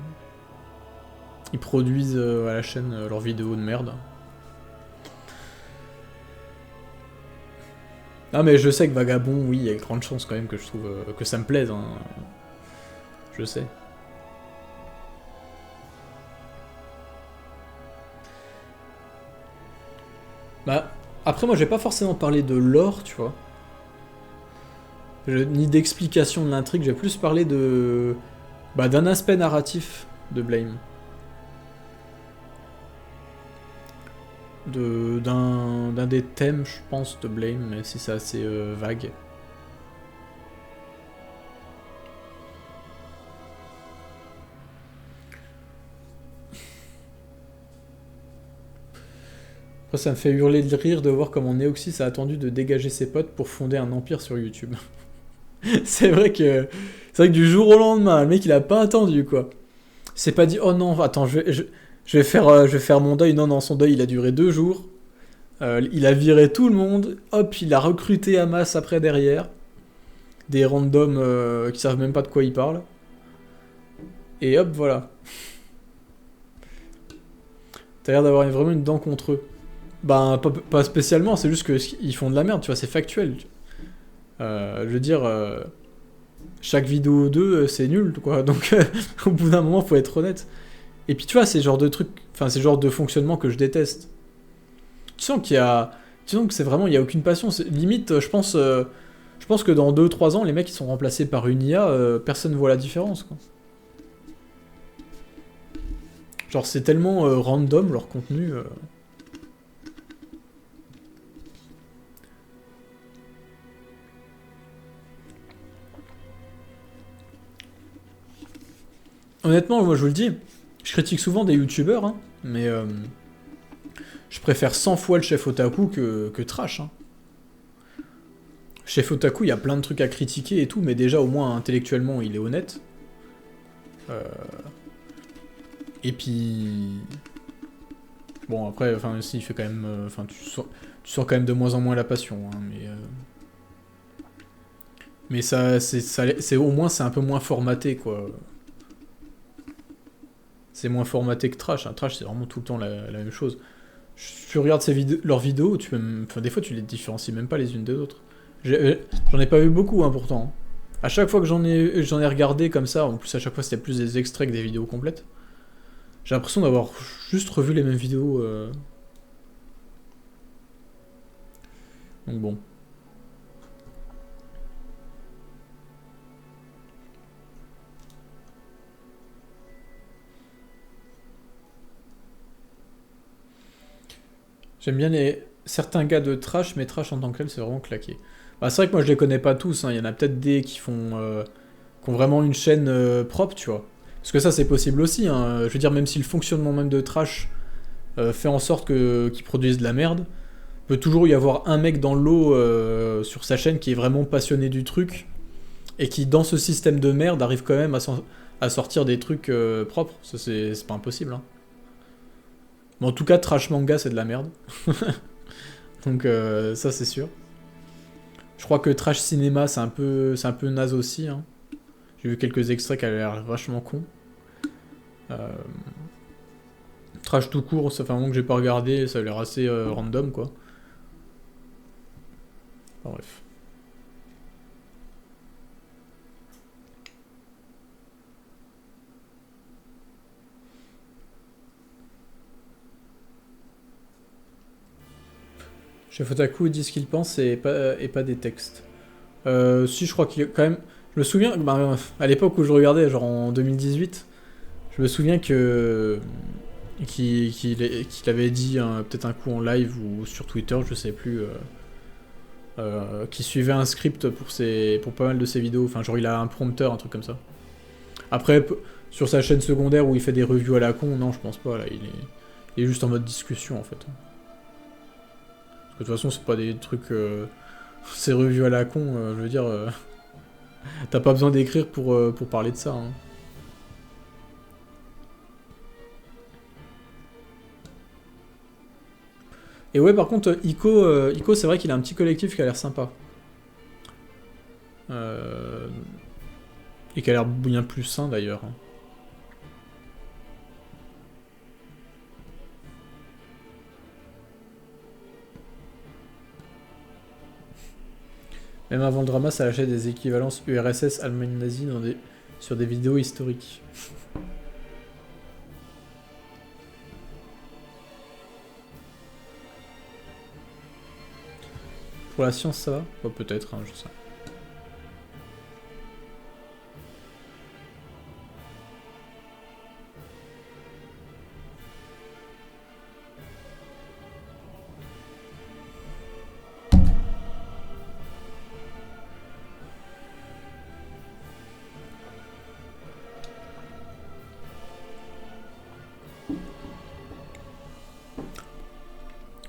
Ils produisent à la chaîne leurs vidéos de merde. Ah mais je sais que Vagabond, oui, il y a une grande chance quand même que je trouve que ça me plaise, hein. Je sais. Bah, après moi je vais pas forcément parler de lore, tu vois. Ni d'explication de l'intrigue, je vais plus parler de... Bah, d'un aspect narratif de Blame. D'un des thèmes, je pense, de Blame, même si c'est assez vague. Après, ça me fait hurler de rire de voir comment Neoxys a attendu de dégager ses potes pour fonder un empire sur YouTube. C'est vrai que du jour au lendemain, le mec il a pas attendu, quoi. C'est pas dit, oh non, attends, je vais faire mon deuil. Non, non, son deuil il a duré 2 jours. Il a viré tout le monde. Hop, il a recruté à masse après derrière. Des randoms qui savent même pas de quoi ils parlent. Et hop, voilà. T'as l'air d'avoir vraiment une dent contre eux. Ben, pas spécialement, c'est juste qu'ils font de la merde, tu vois, c'est factuel. Je veux dire, chaque vidéo d'eux, c'est nul, quoi. Donc, au bout d'un moment, faut être honnête. Et puis, tu vois, c'est le genre de truc, enfin, c'est le genre de fonctionnement que je déteste. Tu sens qu'il y a... Tu sens que c'est vraiment... Il n'y a aucune passion. Limite, je pense que dans 2-3 ans, les mecs, ils sont remplacés par une IA, personne ne voit la différence, quoi. Genre, c'est tellement random, leur contenu... Honnêtement, moi je vous le dis, je critique souvent des youtubeurs, hein, mais je préfère 100 fois le chef otaku que Trash. Hein. Chef Otaku, il y a plein de trucs à critiquer et tout, mais déjà, au moins, intellectuellement, il est honnête. Et puis... Bon, après, enfin, si, il fait quand même... Enfin, tu sens quand même de moins en moins la passion, hein, mais ça, c'est au moins, c'est un peu moins formaté, quoi. C'est moins formaté que Trash. Hein. Trash, c'est vraiment tout le temps la même chose. Tu regardes leurs vidéos, enfin, des fois, tu les différencies même pas les unes des autres. J'en ai pas vu beaucoup, hein, pourtant. À chaque fois que j'en ai regardé comme ça, en plus, à chaque fois, c'était plus des extraits que des vidéos complètes. J'ai l'impression d'avoir juste revu les mêmes vidéos. Donc bon. J'aime bien certains gars de Trash, mais Trash en tant que tel, c'est vraiment claqué. Bah, c'est vrai que moi, je les connais pas tous. Hein. Il y en a peut-être des qui qui ont vraiment une chaîne propre, tu vois. Parce que ça, c'est possible aussi. Hein. Je veux dire, même si le fonctionnement même de Trash fait en sorte qu'ils produisent de la merde, peut toujours y avoir un mec dans l'eau sur sa chaîne qui est vraiment passionné du truc et qui, dans ce système de merde, arrive quand même à sortir des trucs propres. Ça, c'est pas impossible. Hein. Mais en tout cas, Trash Manga, c'est de la merde. Donc ça, c'est sûr. Je crois que Trash Cinéma, c'est un peu naze aussi. Hein. J'ai vu quelques extraits qui avaient l'air vachement con. Trash tout court, ça fait un moment que j'ai pas regardé, ça a l'air assez random, quoi. Enfin, bref. Chef Otaku dit ce qu'il pense et pas des textes. Si, je crois qu'il y a quand même... Je me souviens, bah, à l'époque où je regardais, genre en 2018, je me souviens qu'il avait dit peut-être un coup en live ou sur Twitter, je sais plus, qu'il suivait un script pour pas mal de ses vidéos. Enfin, genre il a un prompteur, un truc comme ça. Après, sur sa chaîne secondaire où il fait des reviews à la con, non, je pense pas. Là, il est juste en mode discussion en fait. Parce que de toute façon, c'est pas des trucs. Ces reviews à la con, je veux dire. T'as pas besoin d'écrire pour parler de ça. Hein. Et ouais, par contre, Ico c'est vrai qu'il a un petit collectif qui a l'air sympa. Et qui a l'air bien plus sain d'ailleurs. Hein. Même avant le drama, ça lâchait des équivalences URSS, Allemagne nazie sur des vidéos historiques. Pour la science, ça va bah, peut-être, hein, je sais.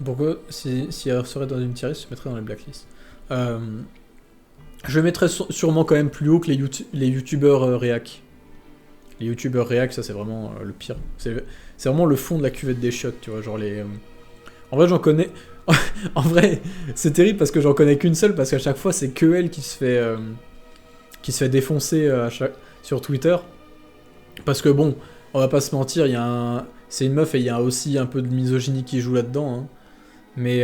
Pourquoi, si elle serait dans une tier list, je mettrais dans les blacklists. Je mettrais sûrement quand même plus haut que les youtubeurs réac. Les youtubeurs réac, ça c'est vraiment le pire. C'est vraiment le fond de la cuvette des chiottes, tu vois. Genre les. En vrai, j'en connais. En vrai, c'est terrible parce que j'en connais qu'une seule, parce qu'à chaque fois, c'est que elle qui se fait défoncer sur Twitter. Parce que bon, on va pas se mentir, c'est une meuf et il y a aussi un peu de misogynie qui joue là-dedans. Hein. Mais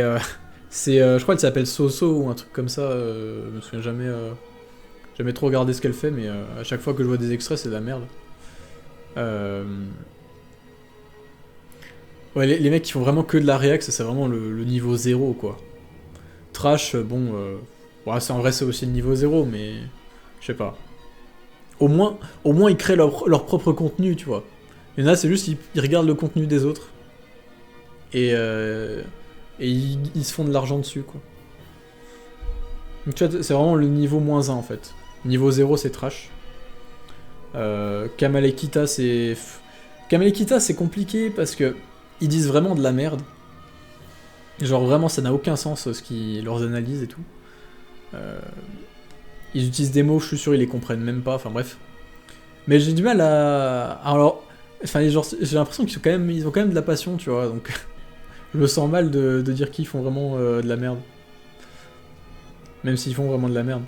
je crois qu'elle s'appelle Soso ou un truc comme ça. Je me souviens jamais trop regardé ce qu'elle fait, mais à chaque fois que je vois des extraits, c'est de la merde. Ouais, les mecs qui font vraiment que de la réac, ça c'est vraiment le niveau 0, quoi. Trash, bon, ouais, en vrai c'est aussi le niveau 0, mais je sais pas. Au moins ils créent leur propre contenu, tu vois. Il y en a, c'est juste ils regardent le contenu des autres. Et ils se font de l'argent dessus, quoi. Donc tu vois, c'est vraiment le niveau -1 en fait. Niveau 0, c'est trash. Kamalekita, c'est compliqué parce que ils disent vraiment de la merde. Genre vraiment, ça n'a aucun sens leurs analyses et tout. Euh, Ils utilisent des mots, je suis sûr, ils les comprennent même pas, enfin bref. Mais j'ai du mal à. Alors. Enfin, genre, j'ai l'impression ils ont quand même de la passion, tu vois, donc. Je me sens mal de dire qu'ils font vraiment de la merde. Même s'ils font vraiment de la merde.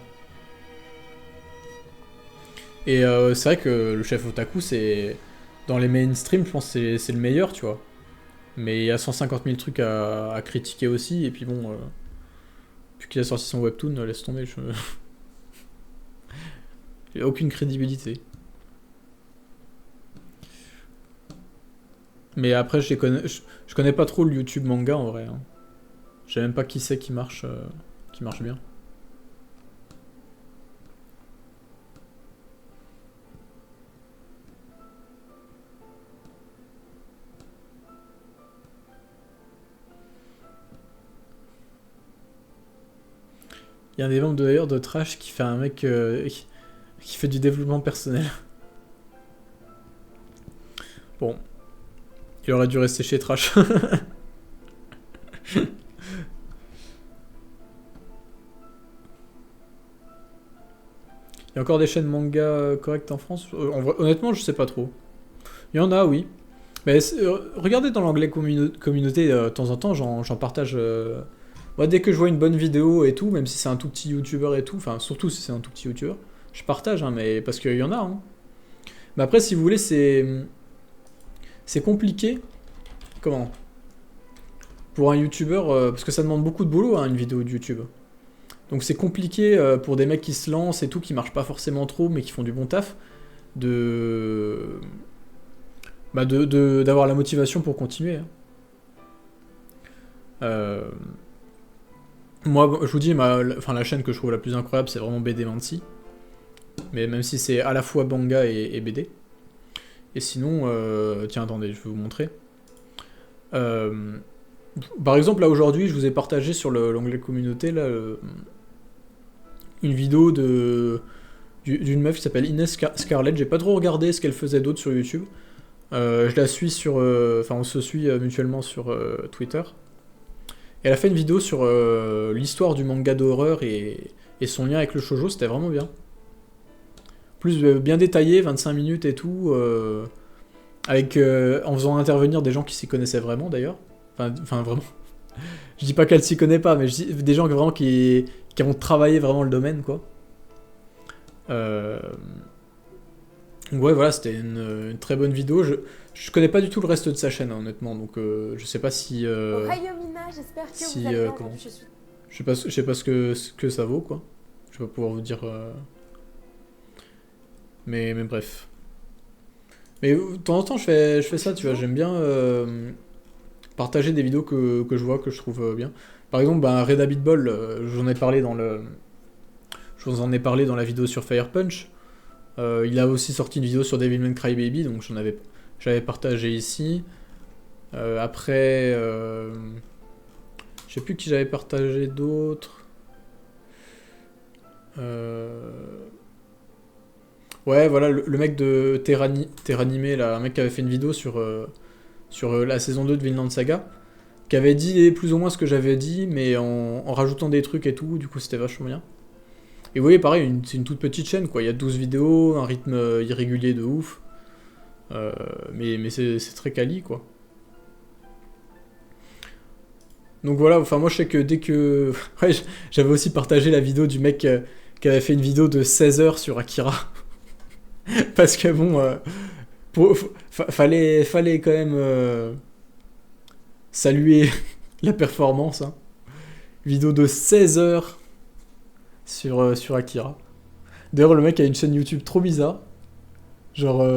Et c'est vrai que le chef otaku, c'est. Dans les mainstream, je pense que c'est le meilleur, tu vois. Mais il y a 150 000 trucs à critiquer aussi, et puis bon. Puis qu'il a sorti son webtoon, laisse tomber, j'ai aucune crédibilité. Mais après, je connais pas trop le YouTube manga en vrai. Hein. Je sais même pas qui c'est qui marche bien. Il y a un des membres d'ailleurs de Trash qui fait un mec qui fait du développement personnel. Bon, il aurait dû rester chez Trash. Il y a encore des chaînes manga correctes en France honnêtement, je sais pas trop. Il y en a, oui. Mais regardez dans l'onglet communauté, de temps en temps, j'en partage. Moi, dès que je vois une bonne vidéo et tout, même si c'est un tout petit youtubeur et tout, enfin, surtout si c'est un tout petit youtubeur, je partage, hein, mais parce qu'il y en a. Hein. Mais après, si vous voulez, c'est compliqué. Comment? Pour un youtubeur, parce que ça demande beaucoup de boulot, hein, une vidéo de YouTube. Donc c'est compliqué pour des mecs qui se lancent et tout, qui marchent pas forcément trop, mais qui font du bon taf, de d'avoir la motivation pour continuer. Hein. Euh, Moi, je vous dis, la chaîne que je trouve la plus incroyable, c'est vraiment BD Mansi. Mais même si c'est à la fois manga et BD. Et sinon, tiens, attendez, je vais vous montrer. Euh, Par exemple, là aujourd'hui, je vous ai partagé sur l'onglet communauté là, une vidéo d'une meuf qui s'appelle Inès Scarlett. J'ai pas trop regardé ce qu'elle faisait d'autre sur YouTube. Je la suis sur. Enfin, on se suit mutuellement sur Twitter. Et elle a fait une vidéo sur l'histoire du manga d'horreur et son lien avec le shoujo, c'était vraiment bien. Plus bien détaillé, 25 minutes et tout, en faisant intervenir des gens qui s'y connaissaient vraiment d'ailleurs. Enfin, vraiment. Je dis pas qu'elle s'y connaît pas, mais je dis des gens vraiment qui ont travaillé vraiment le domaine, quoi. Euh, Donc ouais, voilà, c'était une très bonne vidéo. Je connais pas du tout le reste de sa chaîne, hein, honnêtement, donc je sais pas si...
Ohayomina, j'espère que
si
vous allez bien.
comment
Je suis...
je sais pas ce que ça vaut, quoi. Je vais pas pouvoir vous dire... mais bref. Mais de temps en temps, je fais ça, tu vois, j'aime bien partager des vidéos que je vois, que je trouve bien. Par exemple, bah, Red Habit Ball, j'en ai parlé dans le... Je vous en ai parlé dans la vidéo sur Fire Punch. Il a aussi sorti une vidéo sur Devilman Crybaby, donc j'avais partagé ici. Après, je sais plus qui j'avais partagé d'autres. Ouais, voilà, le mec de Terranimé, là, un mec qui avait fait une vidéo sur la saison 2 de Vinland Saga, qui avait dit plus ou moins ce que j'avais dit, mais en rajoutant des trucs et tout, du coup c'était vachement bien. Et vous voyez, pareil, c'est une toute petite chaîne, quoi. Il y a 12 vidéos, un rythme irrégulier de ouf. Mais c'est très quali, quoi. Donc voilà, enfin moi je sais que dès que... Ouais, j'avais aussi partagé la vidéo du mec qui avait fait une vidéo de 16 heures sur Akira. Parce que bon, fallait quand même saluer la performance. Hein. Vidéo de 16 heures sur Akira. D'ailleurs, le mec a une chaîne YouTube trop bizarre. Genre,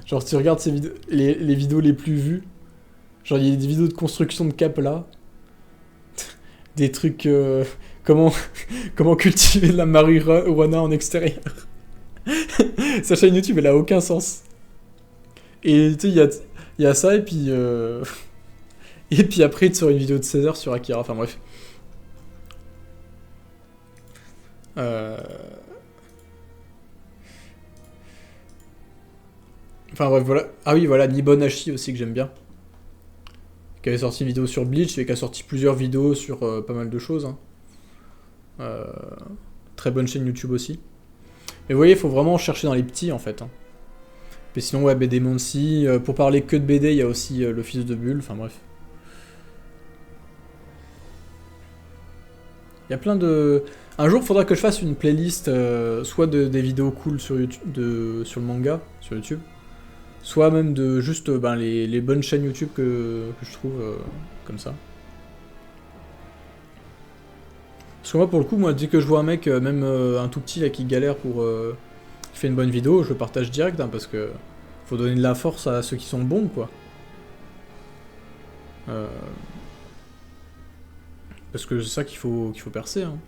genre tu regardes ses vidéos, les vidéos les plus vues. Genre, il y a des vidéos de construction de cap là. Des trucs. Comment, comment cultiver de la marijuana en extérieur. Sa chaîne YouTube, elle a aucun sens. Et tu sais, il y a ça, et puis. Et puis après, il te sort une vidéo de 16 heures sur Akira. Enfin bref. Euh... Enfin bref, voilà. Ah oui, voilà, Nibonashi aussi que j'aime bien. qui avait sorti une vidéo sur Bleach et qui a sorti plusieurs vidéos sur pas mal de choses. Hein. Très bonne chaîne YouTube aussi. Mais vous voyez, il faut vraiment chercher dans les petits en fait. Hein. Mais sinon, ouais, BD Moncy. Pour parler que de BD, il y a aussi Le Fils de Bulle. Enfin bref. Il y a plein de... Un jour, il faudra que je fasse une playlist soit des vidéos cool sur YouTube, sur le manga, sur YouTube, soit même de juste les bonnes chaînes YouTube que je trouve comme ça. Parce que moi, pour le coup, dès que je vois un mec, même un tout petit là, qui galère pour... qui fait une bonne vidéo, je le partage direct, hein, parce que faut donner de la force à ceux qui sont bons, quoi. Parce que c'est ça qu'il faut percer, hein.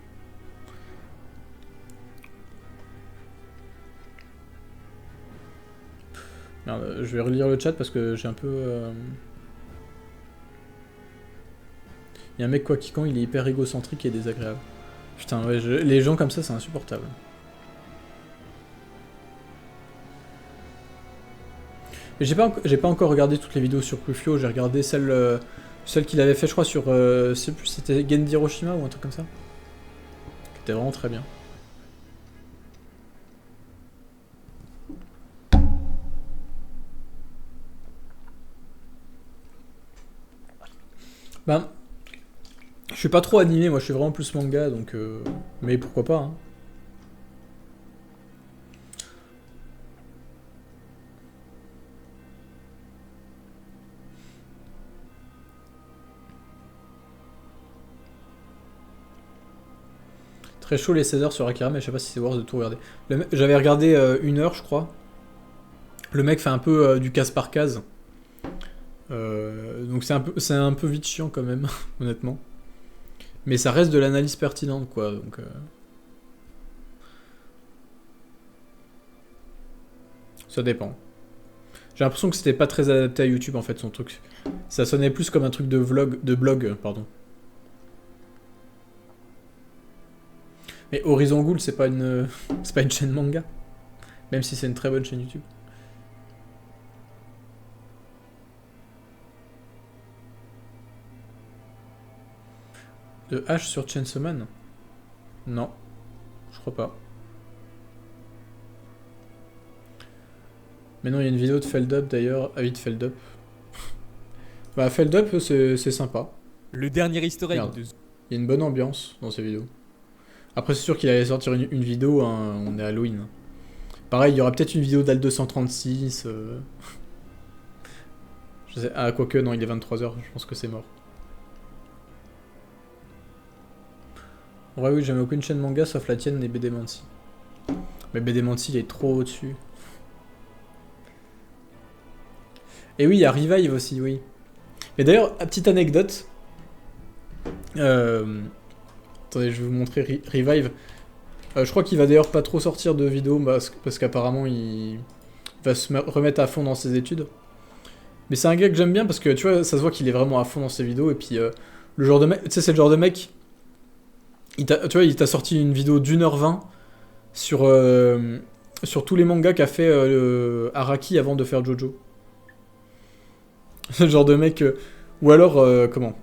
Merde, je vais relire le chat parce que j'ai un peu... Il y a un mec quoi qui quand il est hyper égocentrique et désagréable. Putain, ouais, les gens comme ça, c'est insupportable. Mais j'ai pas encore regardé toutes les vidéos sur Rufio, j'ai regardé celle qu'il avait fait, je crois, sur... je sais plus, c'était Gendy Hiroshima ou un truc comme ça. Qui était vraiment très bien. Ben... Je suis pas trop animé, moi je suis vraiment plus manga, donc... Mais pourquoi pas, hein. Très chaud les 16 heures sur Akira, mais je sais pas si c'est worth de tout regarder. J'avais regardé 1 heure, je crois. Le mec fait un peu du case par case. Donc c'est un peu vite chiant quand même, honnêtement. Mais ça reste de l'analyse pertinente, quoi. Donc, ça dépend. J'ai l'impression que c'était pas très adapté à YouTube, en fait, son truc. Ça sonnait plus comme un truc de blog, pardon. Mais Horizon Ghoul, c'est pas une chaîne manga. Même si c'est une très bonne chaîne YouTube. De H sur Chainsaw Man? Non. Je crois pas. Mais non, il y a une vidéo de Feldup d'ailleurs. Ah oui, de Feldup. Bah, Feldup, c'est sympa.
Le dernier easter egg de...
Il y a une bonne ambiance dans ces vidéos. Après, c'est sûr qu'il allait sortir une vidéo, hein, on est Halloween. Pareil, il y aura peut-être une vidéo d'Al 236. Je sais, ah, quoique, non, il est 23h, je pense que c'est mort. Ouais, oui, j'aime aucune chaîne manga sauf la tienne et BD Mansi. Mais BD Mansi, il est trop au-dessus. Et oui, il y a Revive aussi, oui. Et d'ailleurs, petite anecdote. Attendez, je vais vous montrer Revive. Je crois qu'il va d'ailleurs pas trop sortir de vidéos parce qu'apparemment il va se remettre à fond dans ses études. Mais c'est un gars que j'aime bien parce que tu vois, ça se voit qu'il est vraiment à fond dans ses vidéos. Et puis le genre de mec, tu sais, c'est le genre de mec. Tu vois, il t'a sorti une vidéo d'1h20 sur tous les mangas qu'a fait Araki avant de faire Jojo. C'est le genre de mec. Ou alors, comment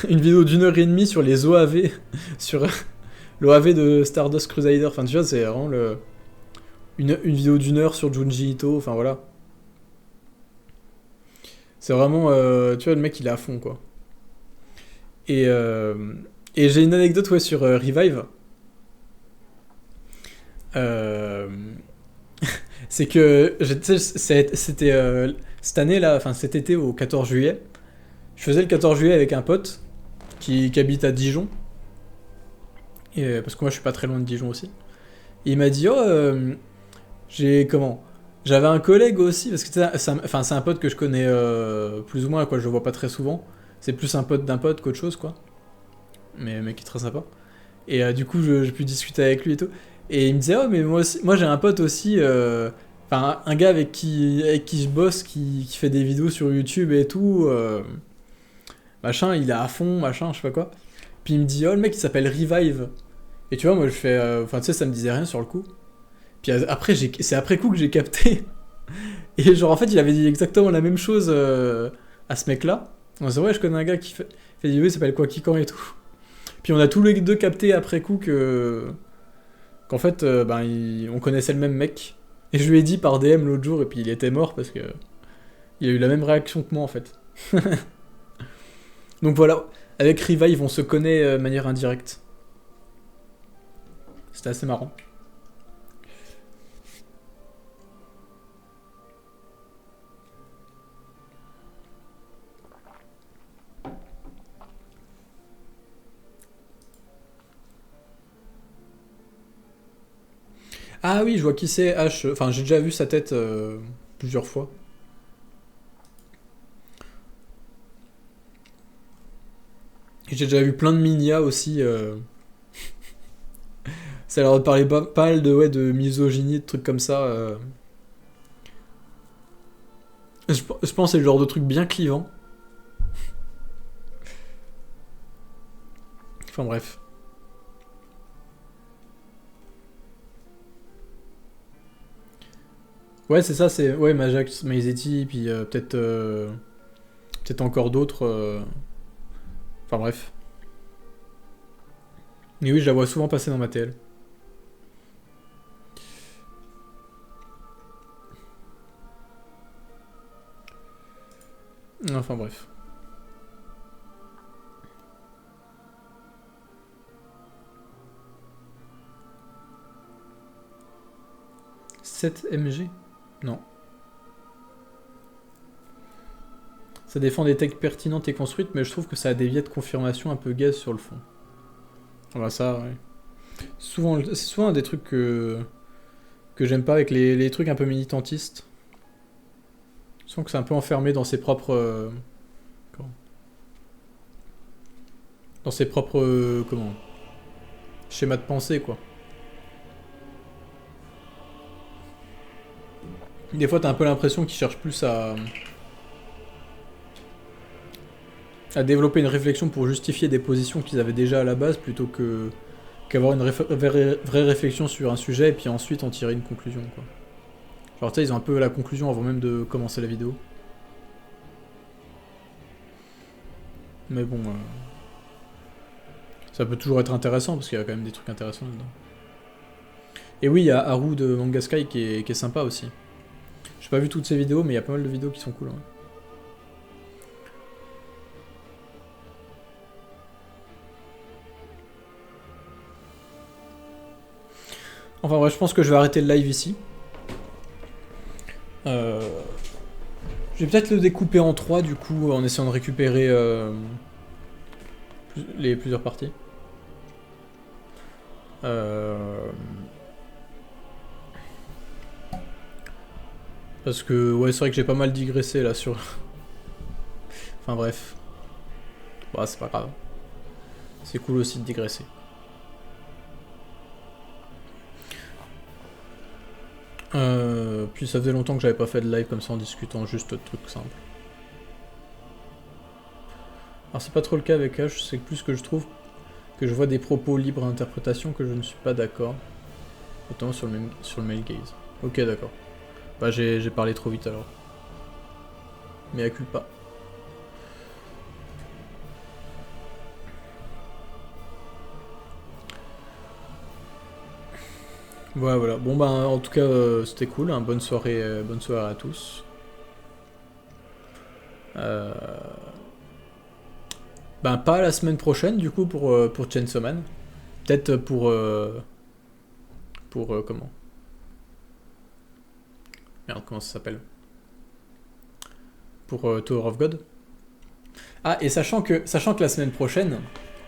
une vidéo d'1h30 sur les OAV, sur l'OAV de Stardust Crusader. Enfin, tu vois, c'est vraiment une vidéo d'1 heure sur Junji Ito. Enfin, voilà. C'est vraiment. Tu vois, le mec, il est à fond, quoi. Et j'ai une anecdote, ouais, sur Revive. C'est que. C'était cette année, là, enfin, cet été, au 14 juillet. Je faisais le 14 juillet avec un pote qui habite à Dijon. Et, parce que moi je suis pas très loin de Dijon aussi. Et il m'a dit, j'avais un collègue aussi, parce que c'est un pote que je connais plus ou moins, quoi, je le vois pas très souvent. C'est plus un pote d'un pote qu'autre chose, quoi. Mais mec qui est très sympa. Et du coup j'ai pu discuter avec lui et tout. Et il me disait, oh mais moi j'ai un pote aussi, enfin un gars avec qui je bosse, qui fait des vidéos sur YouTube et tout. Machin, il est à fond, machin, je sais pas quoi. Puis il me dit, oh, le mec, il s'appelle Revive. Et tu vois, moi, je fais... Enfin, tu sais, ça me disait rien sur le coup. Puis après, c'est après coup que j'ai capté Et genre, en fait, il avait dit exactement la même chose à ce mec-là. On s'est dit, ouais, je connais un gars qui fait du jeu, il s'appelle quoi, Kikan et tout. Puis on a tous les deux capté après coup qu'en fait, ben, on connaissait le même mec. Et je lui ai dit par DM l'autre jour, et puis il était mort parce que il a eu la même réaction que moi en fait. Donc voilà, avec Revive, on se connaît de manière indirecte. C'était assez marrant. Ah oui, je vois qui c'est, H. Enfin, j'ai déjà vu sa tête plusieurs fois. Et j'ai déjà vu plein de Minia aussi. Ça leur parlait pas mal de, ouais, de misogynie, de trucs comme ça. Je pense que c'est le genre de truc bien clivant. Enfin bref. Ouais, c'est ça, c'est ouais, Majax, Maizetti, puis peut-être encore d'autres. Enfin bref. Mais oui, je la vois souvent passer dans ma TL. Enfin bref. 7 MG? Non. Ça défend des techs pertinentes et construites, mais je trouve que ça a des biais de confirmation un peu gaze sur le fond. Ah bah ça, ouais. C'est souvent des trucs que j'aime pas avec les trucs un peu militantistes. Je sens que c'est un peu enfermé dans ses propres... dans ses propres... comment schémas de pensée, quoi. Des fois, t'as un peu l'impression qu'ils cherchent plus à développer une réflexion pour justifier des positions qu'ils avaient déjà à la base, plutôt qu'avoir une vraie réflexion sur un sujet et puis ensuite en tirer une conclusion, quoi. Genre, tu sais, ils ont un peu la conclusion avant même de commencer la vidéo. Mais bon... ça peut toujours être intéressant, parce qu'il y a quand même des trucs intéressants là-dedans. Et oui, il y a Haru de Manga Sky qui est sympa aussi. J'ai pas vu toutes ces vidéos, mais il y a pas mal de vidéos qui sont cool. Ouais. Enfin bref, je pense que je vais arrêter le live ici. Je vais peut-être le découper en 3 du coup, en essayant de récupérer les plusieurs parties. Parce que ouais, c'est vrai que j'ai pas mal digressé là sur... enfin bref. Bah c'est pas grave. C'est cool aussi de digresser. Puis ça faisait longtemps que j'avais pas fait de live comme ça en discutant juste de trucs simples. Alors c'est pas trop le cas avec H, c'est plus que je trouve que je vois des propos libres à interprétation que je ne suis pas d'accord. Notamment sur le male gaze. Ok, d'accord. Bah j'ai parlé trop vite alors. Mais à culpa. Voilà. Bon bah en tout cas c'était cool, hein. Bonne soirée à tous. Ben pas la semaine prochaine du coup pour Chainsaw Man. Peut-être pour comment? Merde, comment ça s'appelle? Pour Tower of God. Ah, et sachant que la semaine prochaine,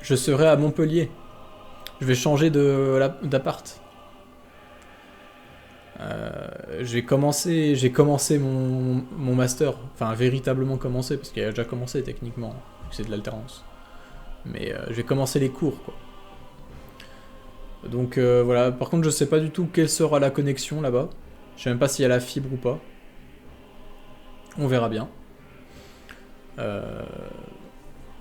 je serai à Montpellier. Je vais changer d'appart. J'ai commencé mon master. Enfin, véritablement commencé, parce qu'il a déjà commencé techniquement. C'est de l'alternance. Mais j'ai commencé les cours, quoi. Donc voilà. Par contre, je sais pas du tout quelle sera la connexion là-bas. Je sais même pas s'il y a la fibre ou pas. On verra bien.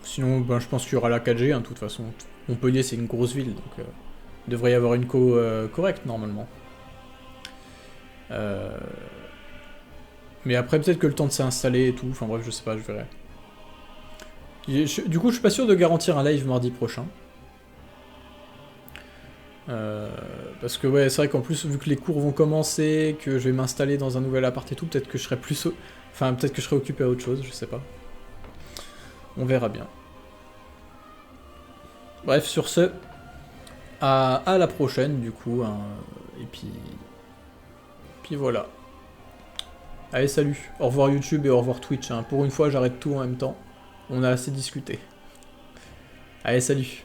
Sinon, ben, je pense qu'il y aura la 4G, hein, de toute façon. Montpellier, c'est une grosse ville, donc il devrait y avoir une co correcte, normalement. Mais après, peut-être que le temps de s'installer et tout. Enfin bref, je sais pas, je verrai. Du coup, je suis pas sûr de garantir un live mardi prochain. Parce que ouais, c'est vrai qu'en plus, vu que les cours vont commencer, que je vais m'installer dans un nouvel appart et tout, peut-être que je serai plus... Enfin, peut-être que je serai occupé à autre chose, je sais pas. On verra bien. Bref, sur ce, à la prochaine, du coup. Hein, et puis voilà. Allez, salut. Au revoir YouTube et au revoir Twitch. Hein. Pour une fois, j'arrête tout en même temps. On a assez discuté. Allez, salut.